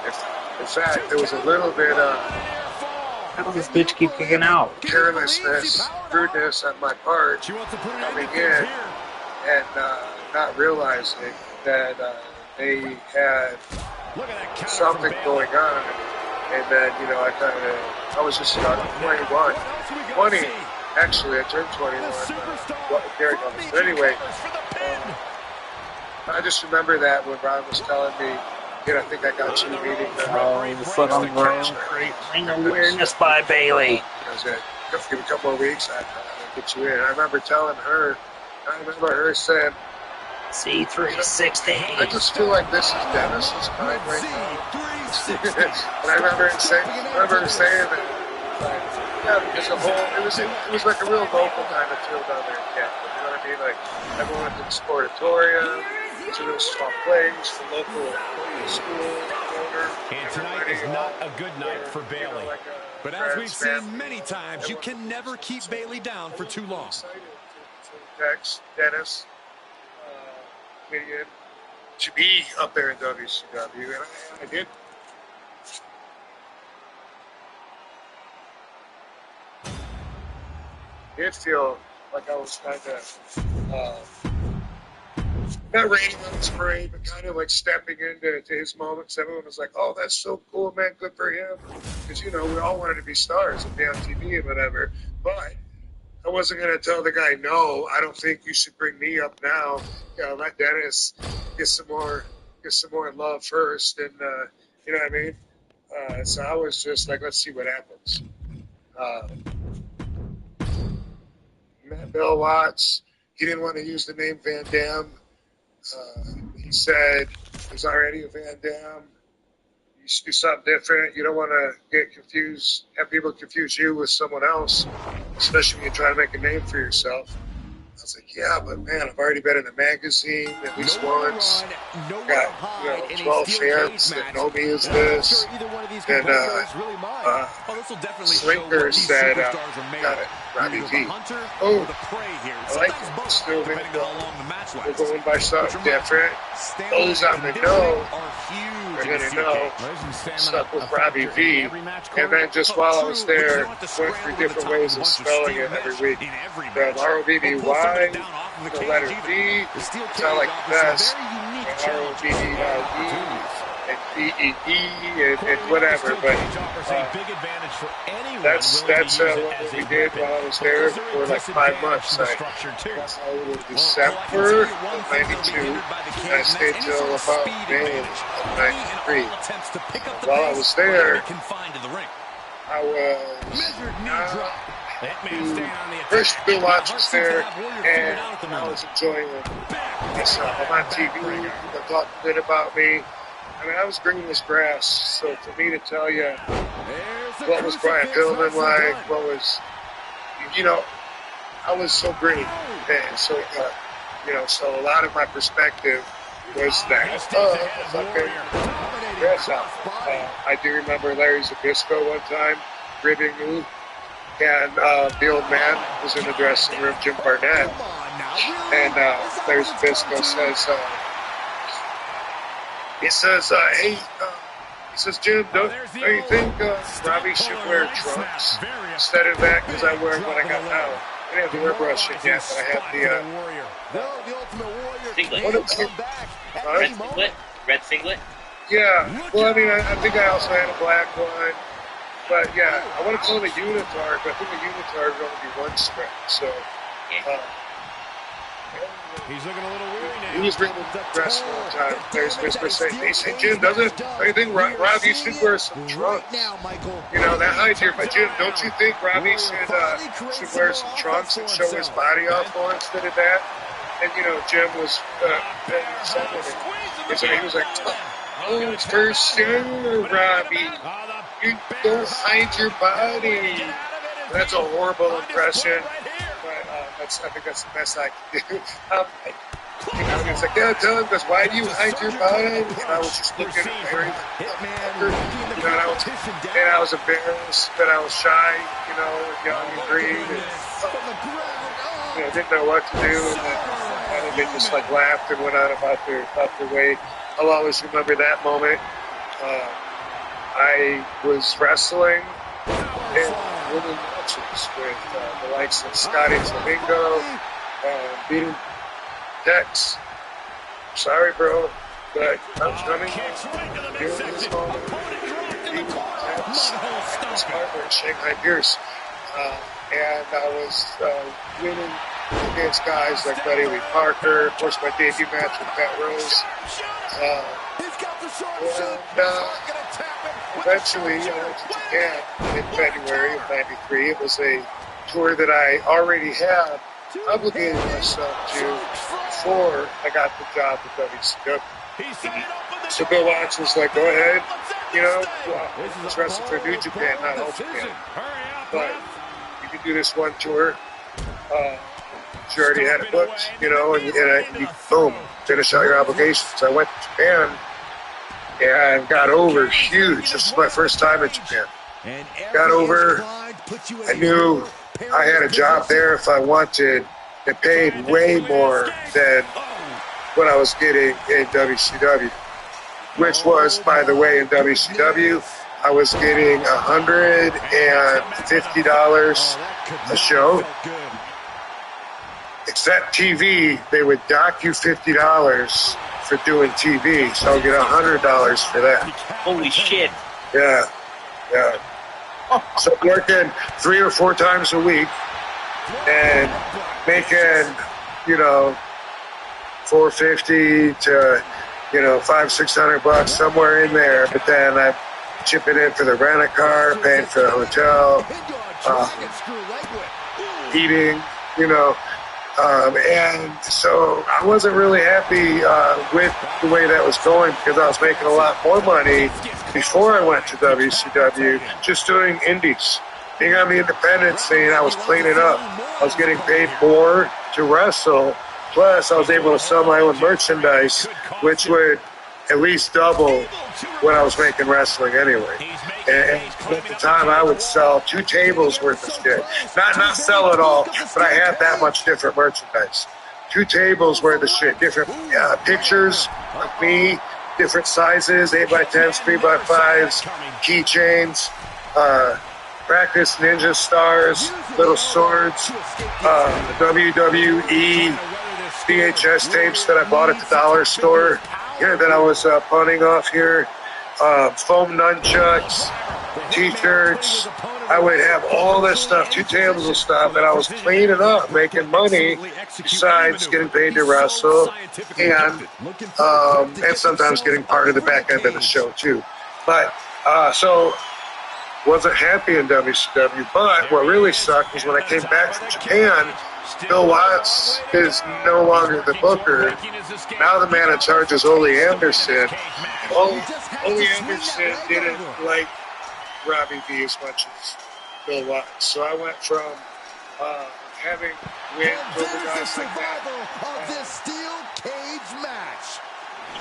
In fact, there was a little bit of How does this bitch keep kicking out? carelessness, rudeness on my part She wants to put it coming in in and not realizing that they had Look at that counter something from going on. And then, I was just about 21. 20, actually, I turned 21. Gary Gomez. But anyway, I just remember that when Ron was telling me, I think I got you meeting Oh, foot on the ground. Great ring awareness by Bayley. Give me a couple of weeks, I'll get you in. I remember telling her, saying, C360. I just feel like this is Dennis's time right now. And I remember her saying that, because it was like a real local kind of feel down there in Canada. You know what I mean? Like, everyone went to the Sportatorium. It's a real small place, the local school owner. And tonight is not a good night for Bayley. But as we've seen many times, you can never keep Bayley down for too long. Tex, Dennis, comedian, to be up there in WCW, and I did. Did feel like I was kind of not raining on his parade, but kind of like stepping into his moments. Everyone was like, "Oh, that's so cool, man! Good for him." Because we all wanted to be stars and be on TV and whatever. But I wasn't going to tell the guy, "No, I don't think you should bring me up now. Let Dennis get some more love first." And you know what I mean? So I was just like, "Let's see what happens." Met Bill Watts. He didn't want to use the name Van Dam. He said there's already a Van Dam. You should do something different. You don't want to get confused, have people confuse you with someone else, especially when you're trying to make a name for yourself. I was like, yeah, but man, I've already been in the magazine at least once. Got 12 fans that know me as this. And Slinker said, got it, Robbie V. Oh, I like it. Still maybe we're going by something different. Those on the know are going to know. Stuck with Robbie V. And then just while I was there, went through different ways of spelling it every week. From R-O-B-B-Y, the letter V, sound like the best, and R-O-B-B-I-E, and whatever. But that's what we did while I was there for like 5 months. I got out in December of '92. I stayed till about May of '93. While I was there, I was first Bill Watts was there, and I was enjoying myself. I'm on TV. They talked a bit about me. I mean, I was green as grass. So for me to tell you what was Brian Pillman like, what was, I was so green. And so, so a lot of my perspective was that, okay, grass out. I do remember Larry Zbyszko one time ribbing me. And the old man was in the dressing room, Jim Barnett, and Larry Zbyszko says, Jim, don't you think Robbie should wear trunks instead of that? Because I wear what I got now. I didn't have the airbrush yet, but I had the red singlet. Yeah. Well, I mean, I think I also had a black one. But yeah, I want to call it a unitard, but I think a unitard would only be one strap. So he's looking a little weary now. He was ready to dress one time. There's Mr. saying, "Hey, Jim, doesn't you think Rob, you should wear some trunks? That hides your." But Jim, don't you think Robbie should wear some trunks and show his body off more instead of that? And Jim was so he was like, "Oh, it's for sure, Robbie. You don't hide your body." That's a horrible impression, but I think that's the best I can do. It's like, yeah, tell him, because why do you hide your body? And I was just looking at Larry, and I was embarrassed that I was shy, young and green, and didn't know what to do. And they just laughed and went on about their way. I'll always remember that moment. I was wrestling in winning matches with the likes of Scotty Flamingo, beating Dex. Sorry, bro, but I'm coming. Doing this moment. Beating Dex. His partner, Shanghai Pierce. And I was winning against guys like Buddy Lee Parker. Of course, my debut match with Pat Rose. Eventually, I went to Japan in February of '93. It was a tour that I already had obligated myself to before I got the job with WCW. So Bill Watts was like, "Go ahead, let's wrestle for New Japan, not Old Japan. But you can do this one tour. You already had it booked, and you boom, finish out your obligations." I went to Japan. And got over huge. This was my first time in Japan. Got over. I knew I had a job there if I wanted. It paid way more than what I was getting in WCW. Which was, by the way, in WCW, I was getting $150 a show. Except TV, they would dock you $50 for doing TV, so I'll get $100 for that. Holy shit. Yeah. So working 3 or 4 times a week and making, $450 to, $500-600 somewhere in there, but then I'm chipping in for the rent-a-car, paying for the hotel, eating, and so I wasn't really happy with the way that was going because I was making a lot more money before I went to WCW just doing indies. Being on the independent scene, I was cleaning up. I was getting paid more to wrestle. Plus, I was able to sell my own merchandise, which would at least double what I was making wrestling anyway. And at the time, I would sell 2 tables worth of shit. Not sell it all, but I had that much different merchandise. 2 tables worth of shit, different pictures of me, different sizes, 8x10s, 3x5s, keychains, practice ninja stars, little swords, WWE VHS tapes that I bought at the dollar store that I was punting off here. foam nunchucks, T-shirts. I would have all this stuff, 2 tables of stuff, and I was cleaning up, making money, besides getting paid to wrestle, and sometimes getting part of the back end of the show too. But so wasn't happy in WCW. But what really sucked was when I came back from Japan. Bill Watts is no longer the booker. Now the man in charge is Ole Anderson. Ole Anderson didn't like Robbie V as much as Bill Watts. So I went from having wins over guys like that. Of this steel cage match.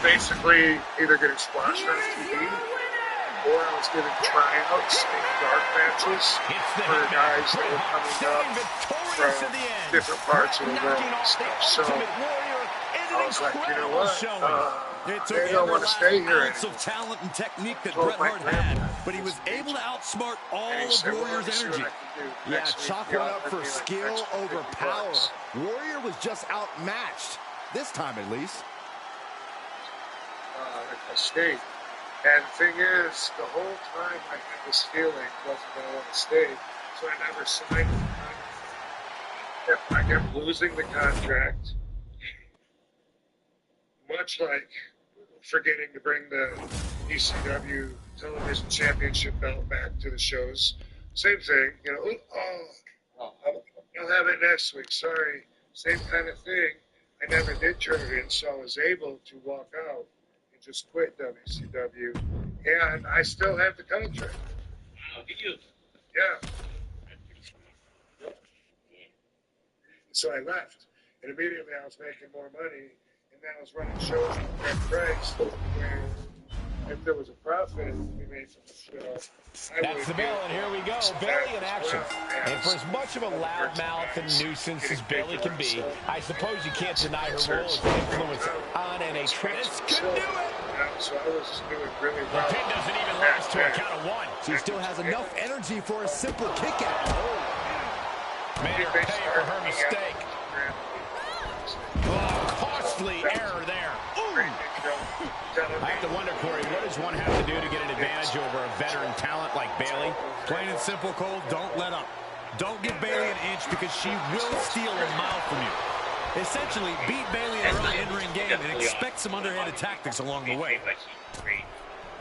Basically either getting squashed on TV or I was getting tryouts in dark matches for guys that were coming up from different parts of the world and stuff. So I was like, you know what? They don't want to stay here anymore. Of talent and technique that Bret Hart had, but he was able to outsmart all of Warrior's energy. Yeah, chalk one up for skill over power. Warrior was just outmatched, this time at least. A state. And the thing is, the whole time I had this feeling wasn't going to want to stay, so I never signed the contract. I kept losing the contract, much like forgetting to bring the ECW Television Championship belt back to the shows. Same thing, you know, I'll have it next week, sorry. Same kind of thing. I never did turn it in, so I was able to walk out. Just quit WCW, and I still have the contract. Wow, did you? Yeah. So I left, and immediately I was making more money, and then I was running shows at that price, where if there was a profit to be made from the show, that's the bell, and here we go. Bayley in action. And for as much of a loudmouth and nuisance as Bayley can be, I suppose you can't deny her role as an influence on NXT. This could do it. So I was doing really well. The pin doesn't even last to a count of 1. She still has enough energy for a simple kick out. Made her pay for her mistake. Oh, costly error there. Ooh. I have to wonder, Corey, what does one have to do to get an advantage over a veteran talent like Bayley? Plain and simple, Cole, don't let up. Don't give Bayley an inch because she will steal a mile from you. Essentially, beat Bayley in her own in-ring game and expect some underhanded tactics along the way. Great,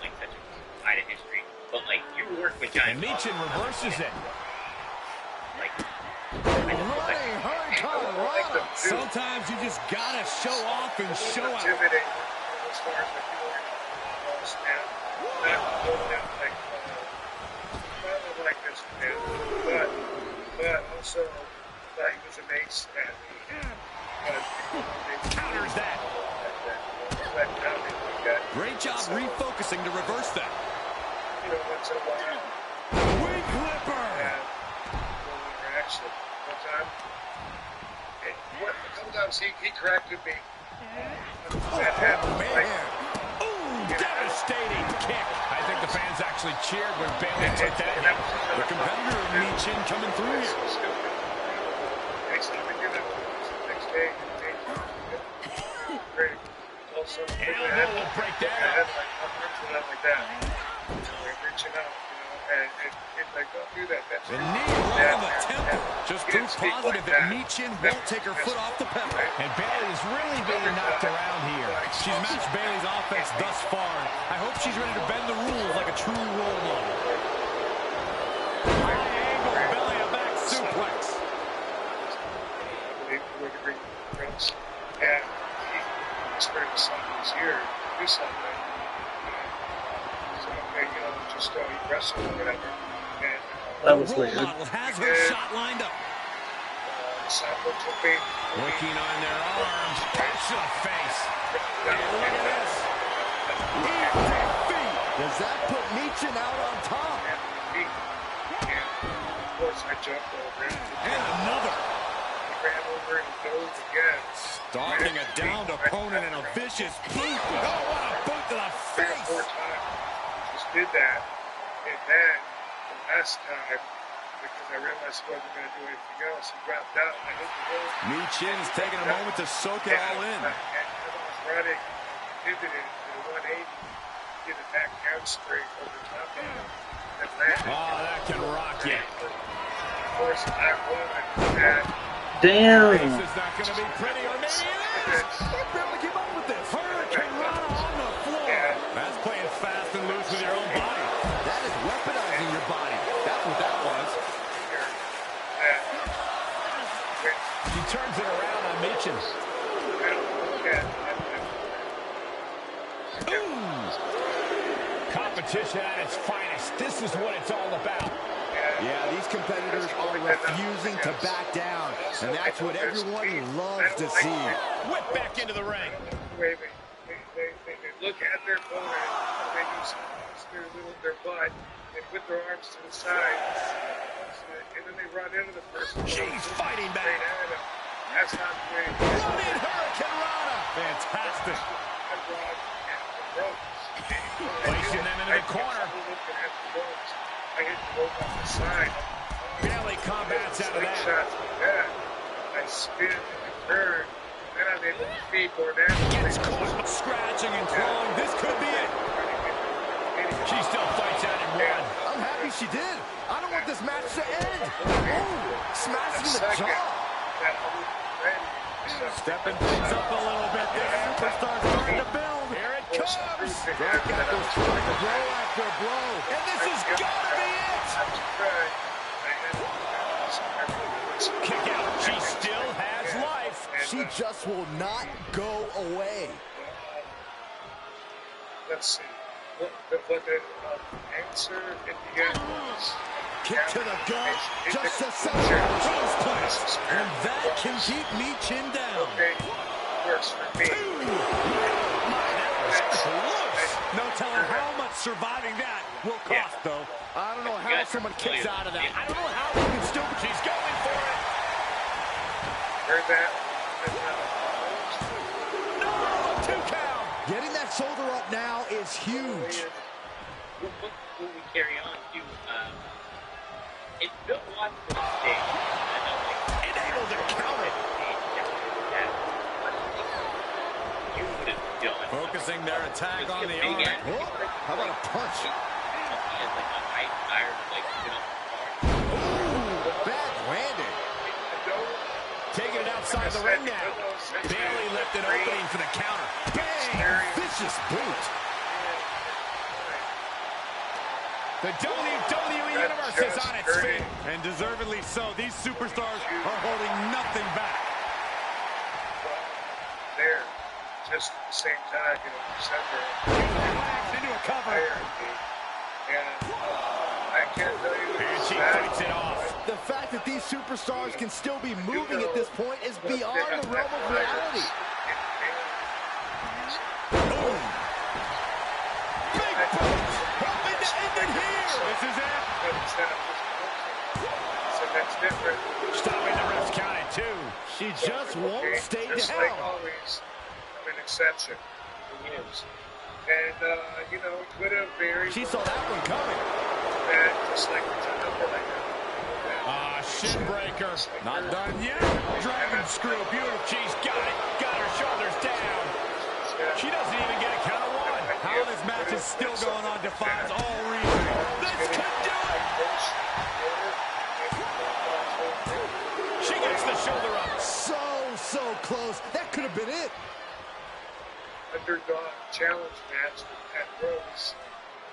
like such a side of history. But like you work with Giant. And Meechin reverses it. Like, Sometimes you just gotta show off and show out. As far as like this, but also that he was an ace at me. Counters that. Great job refocusing to reverse that. You know, once in a while. Wing clipper. And reaction. One time. A couple times he corrected me. That happened. Man. Ooh, devastating kick. I think the fans actually cheered when Bayley took that hit. The competitor of Meechin coming through here. Next time we do that, next day, great. Also, elbow will break that up. Like that. We're reaching out, and like, don't do that. That's the knee right on the temple. Just proof positive that Meechin won't take her foot off the pedal. And Bayley is really being knocked around here. She's matched Bayley's offense thus far. I hope she's ready to bend the rules like a true role model. High angle, belly to back suplex. And he started to sign this year, do something. So, okay, just wrestle or whatever. And That was role weird. model has her shot lined up. Working on their arms. Punch to the face. And look at this. Does that put Meechin out on top? And of course, I jumped over it. And another. He ran over and dove again. Stalking a downed opponent in a vicious boot. Oh, what a boot to the 3 or face. 4 times. Just did that. And then, the last time, because I realized he wasn't going to do anything else, he dropped out and I hit the rope. Meechin's taking a moment to soak it all in. And I was running, pivoted to the 180. did a back handspring over top of him. And landed. Oh, that can rock you. Of course, I won that. Damn. This is not going to be pretty, or maybe it is. They barely keep up with this. Hurricane Rana on the floor. That's playing fast and loose with your own body. That is weaponizing your body. That's what that was. She turns it around on Meechin. Competition at its finest. This is what it's all about. Yeah, these competitors are refusing to back down, and that's what everyone loves to see. Whip back into the ring. They look at their opponent, they use their butt, they put their arms to the side, and then they run into the person. She's fighting back. That's not the way. Running Hurricane Rana. Fantastic. Placing them into the corner. I hit the rope off the side. Bayley combats out of that. Shots like that. I spin and turn. Then I'm able to feed more naturally. Gets caught, scratching and clawing. This could be it. She still fights out in one. I'm happy she did. I don't want this match to end. Oh, smashing the jaw. Stepping things up a little bit. This superstar's starting to build. Here it comes. Strike after strike, blow after blow. And this has got to be it. Kick out. She still has life. She just will not go away. Let's see. What the answer in the end was. Kick to the gut, just a second. Cross and that can keep Meechin down. Okay, works for me. That was close. No telling how much surviving that will cost, though. I don't know how someone kicks out of that. I don't know how you can still. She's going for it. Heard that? No, 2 count. Getting that shoulder up now is huge. Before we carry on to, if Bill Watts was on stage, I know, like, Enabled to count it. You would have done. Focusing their attack on the arm. Oh, how about a punch? He has like a high iron, like, you know, Bad landing. Taking it outside the ring now. Bayley left an opening for the counter. Bang! Vicious boot. The WWE Universe is on its feet. And deservedly so. These superstars are holding nothing back. There, just at the same time, December. Into a cover. And I can't tell you. And she fights it off. The fact that these superstars can still be moving at this point is beyond the realm of reality. Boom. Big boot. Hoping to end it here. This is it. So that's different. Stopping the ref's count at 2. She just won't stay Just down. like always, I'm an exception. And, it could have very She saw that one coming. bad, just like the time that I got. Shin breaker. Not done yet. Dragon screw. Beautiful. She's got it. Got her shoulders down. She doesn't even get a count of 1. How this match is still going on defies all reason. This could do it. She gets the shoulder up. So close. That could have been it. Underdog challenge match with Pat Rose.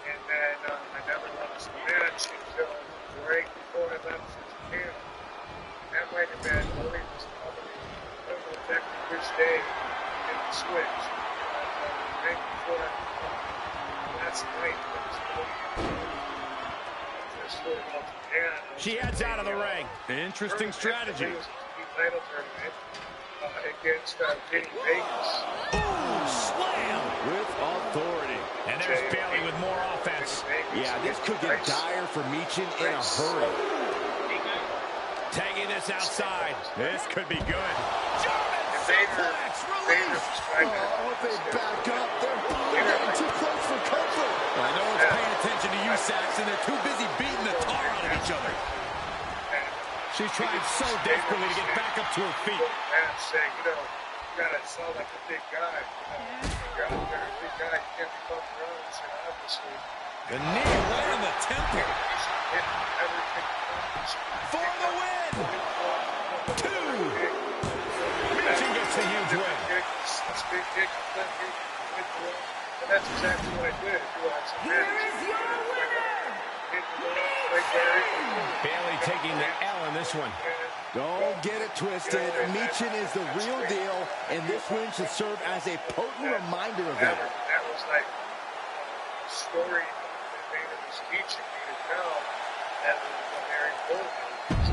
And then I never lost the match until right before I left for Japan. That might have been only was probably, I don't know exactly which day in the switch. Right before last night, just for Japan. She heads out of the ring. Interesting strategy. Title tournament against Kenny Vegas. Ooh, slam. With authority. And there's Bayley with more offense. Yeah, this could get dire for Meechin in a hurry. Tagging this outside. This could be good. German Vader suplex was release. trying to They back up. They're getting too close for comfort. I know it's paying attention to you, Saxon. They're too busy beating the tar out of each other. She's trying so desperately to get back up to her feet. saying, gotta sell like a big guy. You're out there, a big guy. You can't be bumping around, so obviously. The knee right on the temple. For the win! 2! Michin gets a huge win. And that's exactly what I did. Here is your winner! Bayley taking the L in this one. Don't get it twisted. Michin is the real deal, and this win should serve as a potent reminder of that. That was like a story that Dana was teaching me to tell. That was what Harry told me.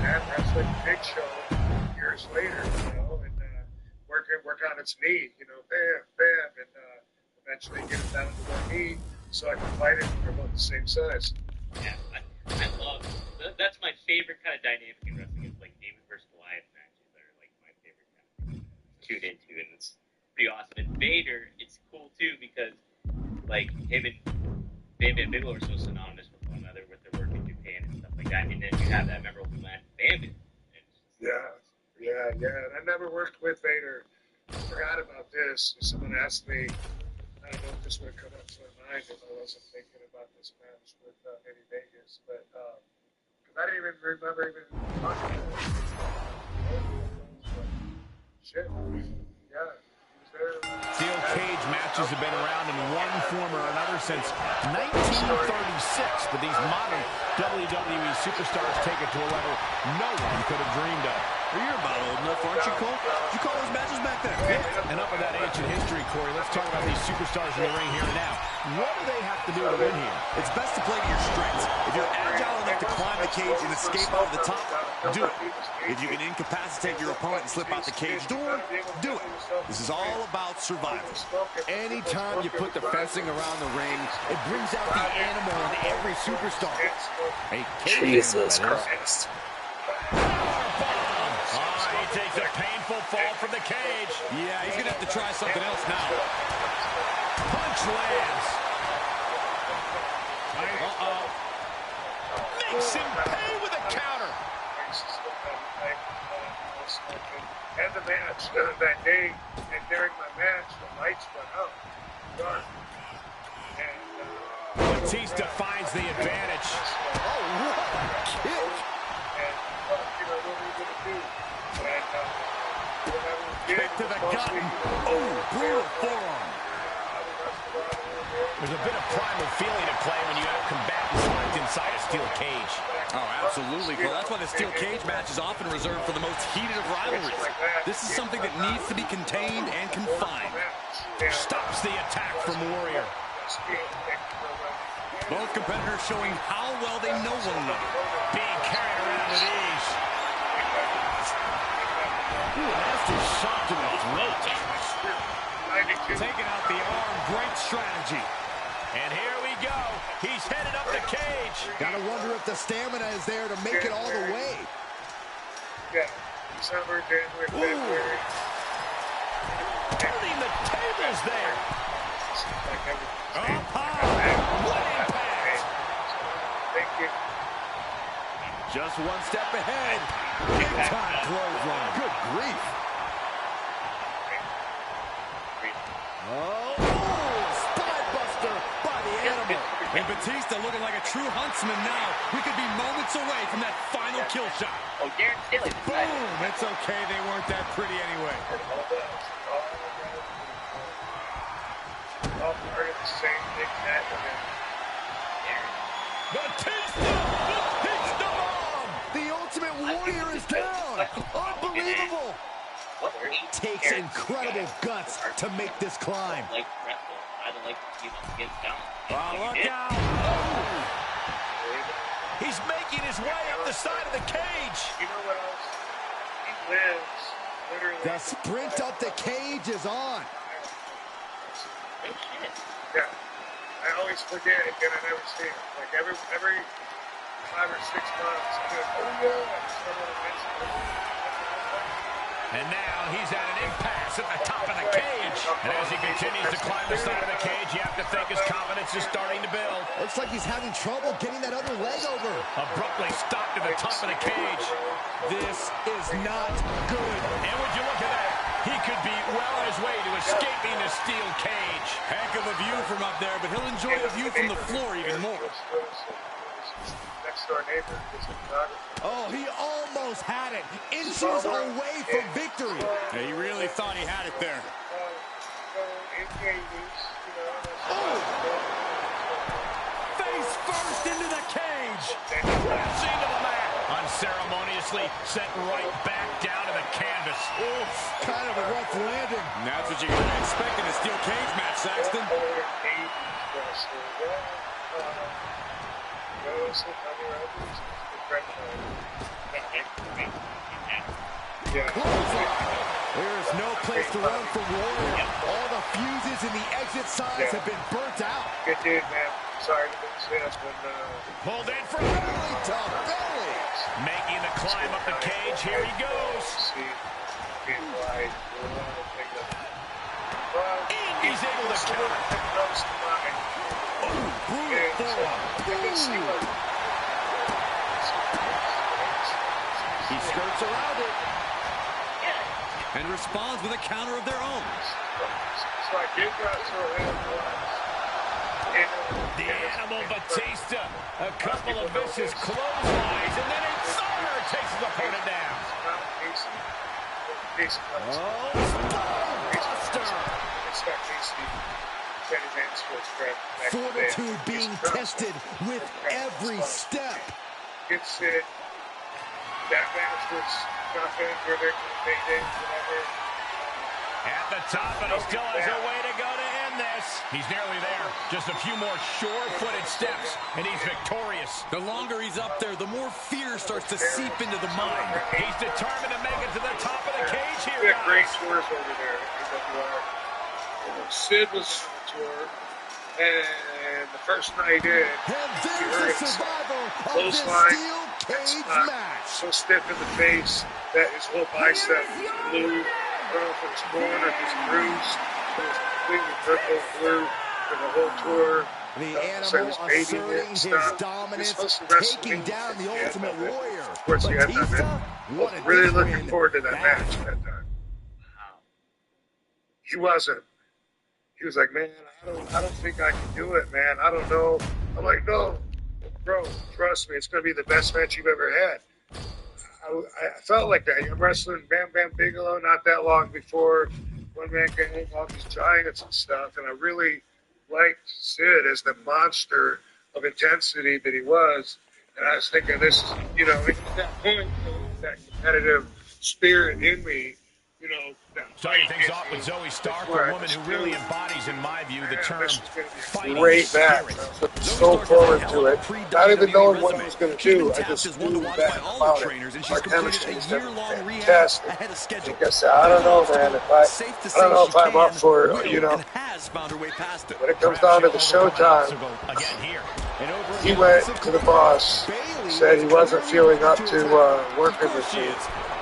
That wrestling Big Show years later, and work on its knee, bam, bam, and eventually get it down to one knee so I can fight it when they're both the same size. Yeah, I love that's my favorite kind of dynamic in wrestling is like David versus Goliath matches that are like my favorite kind of thing to tune into, and it's pretty awesome. And Vader, it's cool too because like him and Bam Bam Bigelow are so synonymous with one another with their work in Japan and stuff like that. And then you have that memorable match with Bam Bam. Yeah. And I never worked with Vader. I forgot about this. Someone asked me, I don't know if this would have come up to my mind if I wasn't thinking about this match with Eddie Vegas, but because I didn't even remember even talking about it. Shit. Yeah. Steel cage matches have been around in one form or another since 1936, but these modern WWE superstars take it to a level no one could have dreamed of. Well, you're about old enough, aren't you, Cole? Did you call those matches back then? And up with that ancient history, Corey, let's talk about these superstars in the ring here and now. What do they have to do to win here? It's best to play to your strengths. If you're agile enough to climb the cage and escape out of the top, do it. If you can incapacitate your opponent and slip out the cage door, do it. This is all about survival. Anytime you put the fencing around the ring, it brings out the animal in every superstar. A Jesus Christ. He takes a painful fall from the cage. Yeah, he's going to have to try something else now. Punch lands. Uh-oh. Makes him pay with a counter. And the match that day, and during my match, the lights went out. Dark. And Batista finds the advantage. Oh, what a kick. And what are we going to do? Kick to the gut. Oh, brutal forearm. There's a bit of primal feeling at play when you have combatants locked inside a steel cage. Oh, absolutely. Well, that's why the steel cage match is often reserved for the most heated of rivalries. This is something that needs to be contained and confined. Stops the attack from Warrior. Both competitors showing how well they know one another. Being carried around with ease. Ooh, nasty shot to the throat. Taking out the arm, great strategy. And here we go. He's headed up the cage. Gotta wonder if the stamina is there to make it all the way. Yeah, December, January, February. Turning the tables there. Up high. What impact. Thank you. Just one step ahead. Big time clothesline. Good grief. Oh, spine buster by the animal. And Batista looking like a true huntsman now. We could be moments away from that final kill shot. Oh, Darren Staley. Boom! It's okay. They weren't that pretty anyway. All part of the same big net. Batista! Batista bomb! The Ultimate Warrior is down. Unbelievable. Takes incredible guts to make this climb. Like wrestle. I don't like to see them get down. Oh, look out! Oh. He's making his way up the side of the cage. You know what else? He lives literally. The sprint up the cage is on. Yeah. I always forget it, and I never see it. Like every 5 or 6 months, I'm like, oh yeah, I just don't want to mention it. And now he's at an impasse at the top of the cage. And as he continues to climb the side of the cage, you have to think his confidence is starting to build. Looks like he's having trouble getting that other leg over. Abruptly stopped at the top of the cage. This is not good. And would you look at that? He could be well on his way to escaping the steel cage. Heck of a view from up there, but he'll enjoy the view from the floor even more. Next door neighbor is a photographer. Oh, he almost had it. Inches away from victory. Yeah, he really thought he had it there. Face first into the cage. Into the mat. Unceremoniously sent right back down to the canvas. Oof, kind of a rough landing. And that's what you gotta expect in a steel cage match, Saxton. There is no place to run for Warrior. All the fuses in the exit signs have been burnt out. Good dude, man. Sorry to miss this, but Pulled in for belly to belly. Making the climb up the cage. Here he goes. He's able to counter. He skirts around it and responds with a counter of their own. The Animal Batista. A couple of vicious clotheslines, and then Insider takes his opponent down. Fortitude being tested with every step. Gets it. That match was nothing for their payday, whatever. At the top, but he still has a way to go to end this. He's nearly there. Just a few more sure-footed steps, and he's victorious. The longer he's up there, the more fear starts to seep into the mind. He's determined to make it to the top of the cage here, We had great guys. tours over there. Sid was on the tour, and the first night in, And you there's heard the it. survival of Close this line, steel cage spot, match. so stiff in the face that his whole bicep blew. I don't know if it was torn or if it was bruised. It was completely purple, blue for the whole tour. The So he animal was baiting it asserting and his stuff. dominance, He was supposed to wrestle taking me. down the Yeah, Ultimate but Warrior. of course, he had that Batista man. wanted Really this looking win forward to that bad. match that time. He wasn't. He was like, man, I don't think I can do it, man. I don't know. I'm like, no, bro, trust me, it's going to be the best match you've ever had. I felt like that. I'm wrestling Bam Bam Bigelow not that long before One Man Gang, all these giants and stuff, and I really liked Sid as the monster of intensity that he was. And I was thinking, this is, at that point, that competitive spirit in me, that Starting fight things in off me, with Zoe Stark, where a I woman just who really knew, embodies, in my view, the man, term this was going to be a fighting great match. spirit. I was looking so forward to it. Not even knowing what I was going to do. I just knew that about it. Our chemistry is fantastic. Like I said, I don't know, man. I don't know if I'm up for it, When it comes down to the showtime, Again here. he went to the boss, said he wasn't feeling up to working with me.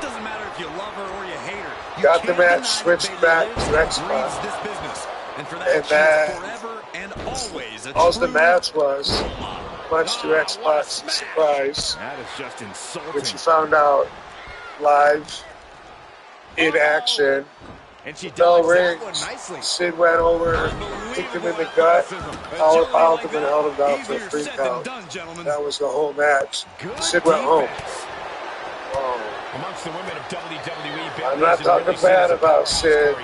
Doesn't matter if you love her or you hate her. You Got the can't match deny that switched Bayley back lives to and X breathes Pac. this business. And for And that, she's that- forever and always a All the true match was, role model. much to X Pac's surprise, That is just insulting. which he found out live in action. And she Bell dodged that one rings. nicely. Sid went over, kicked him in the gut, powered him and held him down for a Easier 3 said than count. done, gentlemen. That was the whole match. Good Sid went home. defense. Whoa. Amongst the women of WWE, I'm not talking bad about Sid.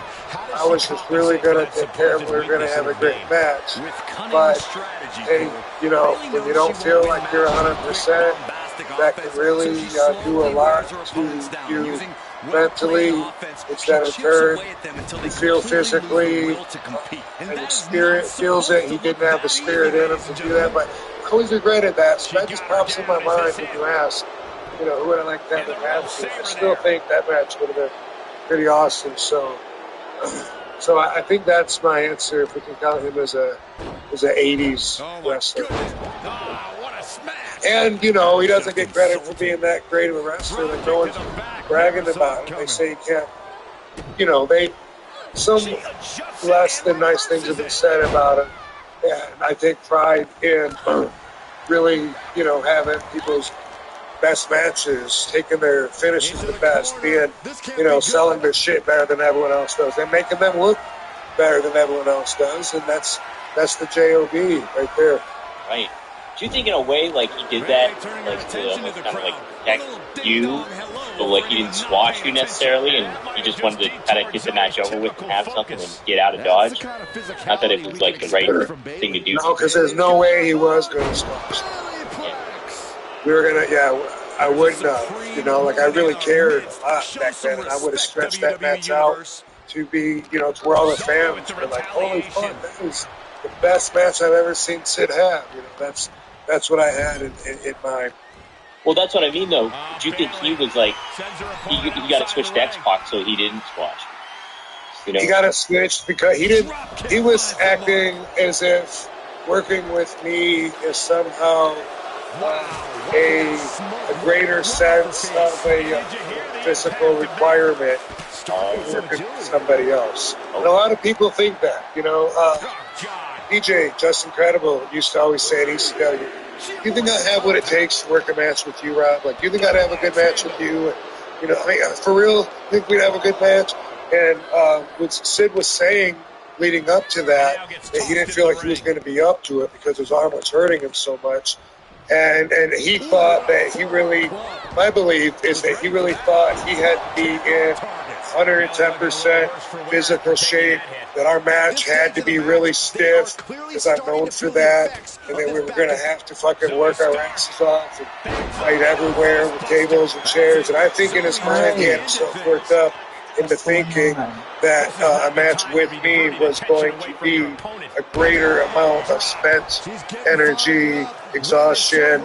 I was just really going to take care of him. We were going to have a great match. With cunning But, strategy, hey, Cole. when you don't feel like you're 100%, that can really do a lot to you mentally. It's that in turn, you feel physically, and the spirit feels it. He didn't have the spirit in him to do that, but I always regretted that. So that just pops in my mind when you ask, who would I like to have the match with? I still think that match would have been pretty awesome. So I think that's my answer. If we can count him as a 80s wrestler. What a smash. And, he doesn't get credit for being that great of a wrestler. Like, no one's bragging about him. They say he can't, some less than nice things have been said about him. And I take pride in really, having people's best matches, taking their finishes the best, being, selling their shit better than everyone else does, and making them look better than everyone else does, and that's the JOB right there. Right. Do you think in a way, like, he did that, like, to almost kind of, like, protect you, but, like, he didn't squash you necessarily, and he just wanted to kind of get the match over with and have something and get out of Dodge? Not that it was, like, the right thing to do. No, because there's no way he was going to squash. Yeah. We were going to, I wouldn't have, like, I really cared a lot back then, and I would have stretched that match out to be, to where all the fans were like, holy fuck, that was the best match I've ever seen Sid have. That's what I had in mind. Well, that's what I mean, though. Do you think he was like, he got to switch to X-Pac so he didn't squash? He got to switch because he was acting as if working with me is somehow a greater sense of a physical requirement working with somebody else. And a lot of people think that, DJ, Just Incredible, used to always say at ECW, do you think I have what it takes to work a match with you, Rob? Like, do you think I'd have a good match with you? And, for real, think we'd have a good match? And what Sid was saying leading up to that he didn't feel like he was going to be up to it because his arm was hurting him so much. And he thought that he really, my belief is that he really thought he had to be in 110% physical shape, that our match had to be really stiff, because I'm known for that, and that we were going to have to fucking work our asses off and fight everywhere with tables and chairs. And I think in his mind he had himself worked up into thinking that a match with me was going to be a greater amount of spent energy, exhaustion,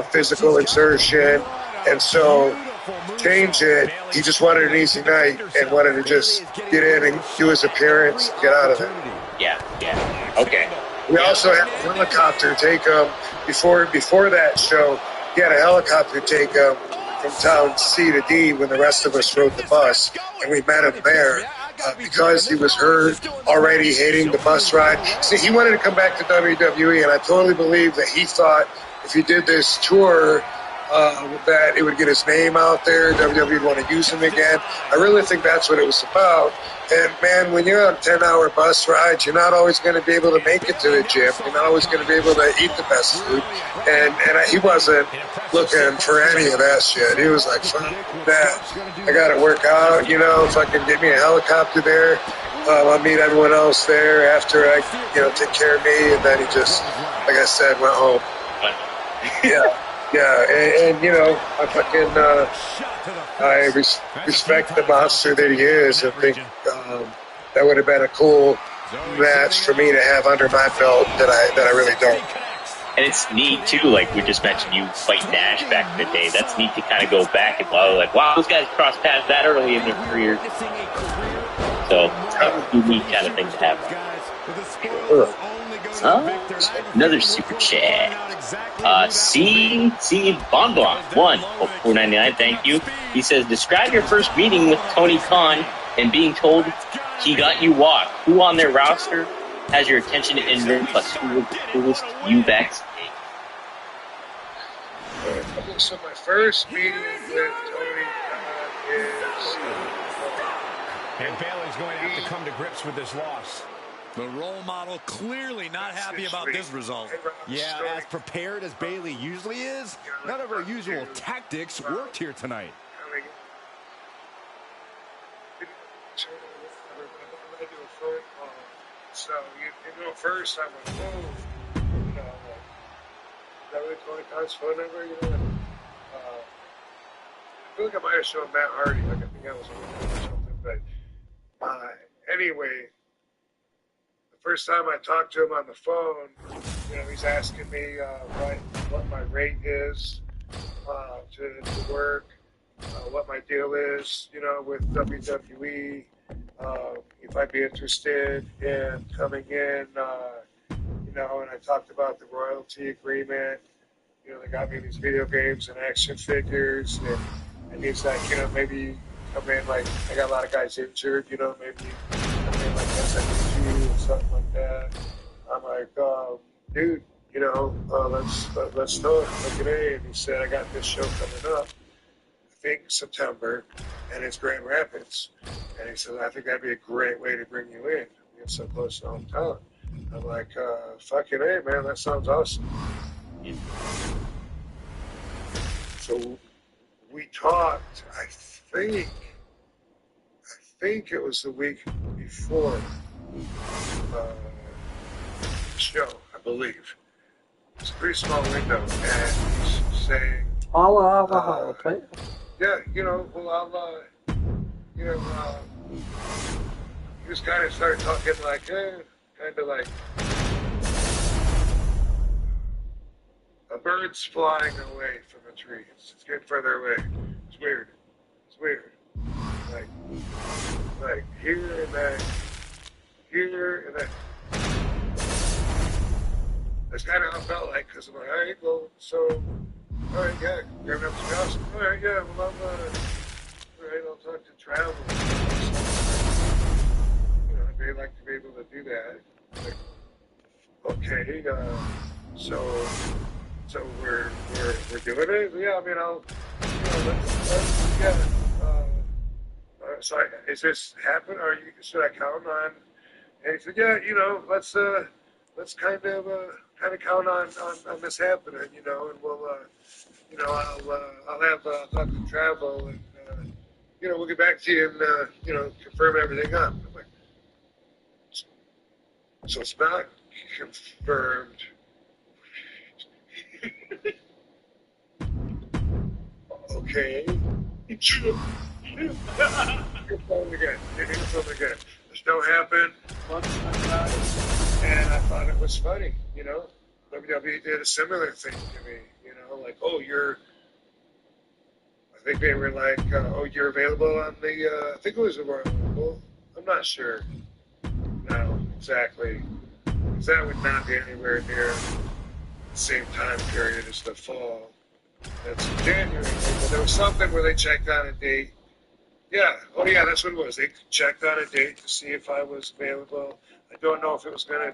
physical exertion, and so change it. He just wanted an easy night and wanted to just get in and do his appearance and get out of it. Yeah. Okay. We also had a helicopter take him before that show. He had a helicopter take him from town C to D when the rest of us rode the bus, and we met him there because he was hurt, already hating the bus ride. See, he wanted to come back to WWE, and I totally believe that he thought if he did this tour, that it would get his name out there, WWE would want to use him again. I really think that's what it was about. And, man, when you're on 10-hour bus rides, you're not always going to be able to make it to the gym. You're not always going to be able to eat the best food. And he wasn't looking for any of that shit. He was like, fuck that. I got to work out, fucking get me a helicopter there. I'll meet everyone else there after I, take care of me. And then he just, like I said, went home. Yeah, and I fucking, I respect the monster that he is. I think that would have been a cool match for me to have under my belt that I really don't. And it's neat, too, like we just mentioned, you fight Nash back in the day. That's neat to kind of go back and like, wow, those guys crossed paths that early in their career. So, unique kind of thing to have. Another super chat. C Bonbon 499, thank you. He says, describe your first meeting with Tony Khan and being told he got you walk. Who on their roster has your attention in ring, plus who was the coolest to you backstage? So my first meeting with Tony Khan is... And Bayley's going to have to come to grips with this loss. The role model clearly not happy about this result. Yeah, as prepared as Bayley usually is, none of her usual tactics worked here tonight. So, first I went, whoa, is that really Tony Khan's phone number? I feel like I might have shown Matt Hardy, like I think I was on or something, but anyway, first time I talked to him on the phone, he's asking me what my rate is to work, what my deal is, with WWE, if I'd be interested in coming in, and I talked about the royalty agreement. They got me these video games and action figures, and he's like, maybe come in, like, I got a lot of guys injured, maybe come in like SMG or something like that. I'm like, dude, let's talk. Today, and he said, I got this show coming up, I think September, and it's Grand Rapids. And he said, I think that'd be a great way to bring you in. It's so close to hometown. I'm like, fucking A, man, that sounds awesome. So we talked, I think it was the week before the show, I believe. It's a pretty small window, and he's saying, yeah, he just kind of started talking like, kind of like a bird's flying away from a tree. It's getting further away. It's weird. Like here and then, here and then. That's kind of how it felt like, because I'm like, all right, well, so, all right, yeah, grabbing up some house. All right, yeah, well, I'll talk to travel. I'd like to be able to do that. Like, okay, so we're doing it. Yeah, I mean, so is this happen? Should I count on? And he said, yeah, let's kind of count on this happening, and we'll, I'll have talk to travel, and we'll get back to you and confirm everything up. I'm like, so it's not confirmed. Okay. Your phone again. The show happened. Months went by, and I thought it was funny. WWE did a similar thing to me. Like, I think they were like, you're available on the, I think it was a Royal Rumble. I'm not sure now exactly. Because that would not be anywhere near the same time period as the fall. That's in January. But there was something where they checked on a date. Yeah. Oh, yeah, that's what it was. They checked on a date to see if I was available. I don't know if it was going to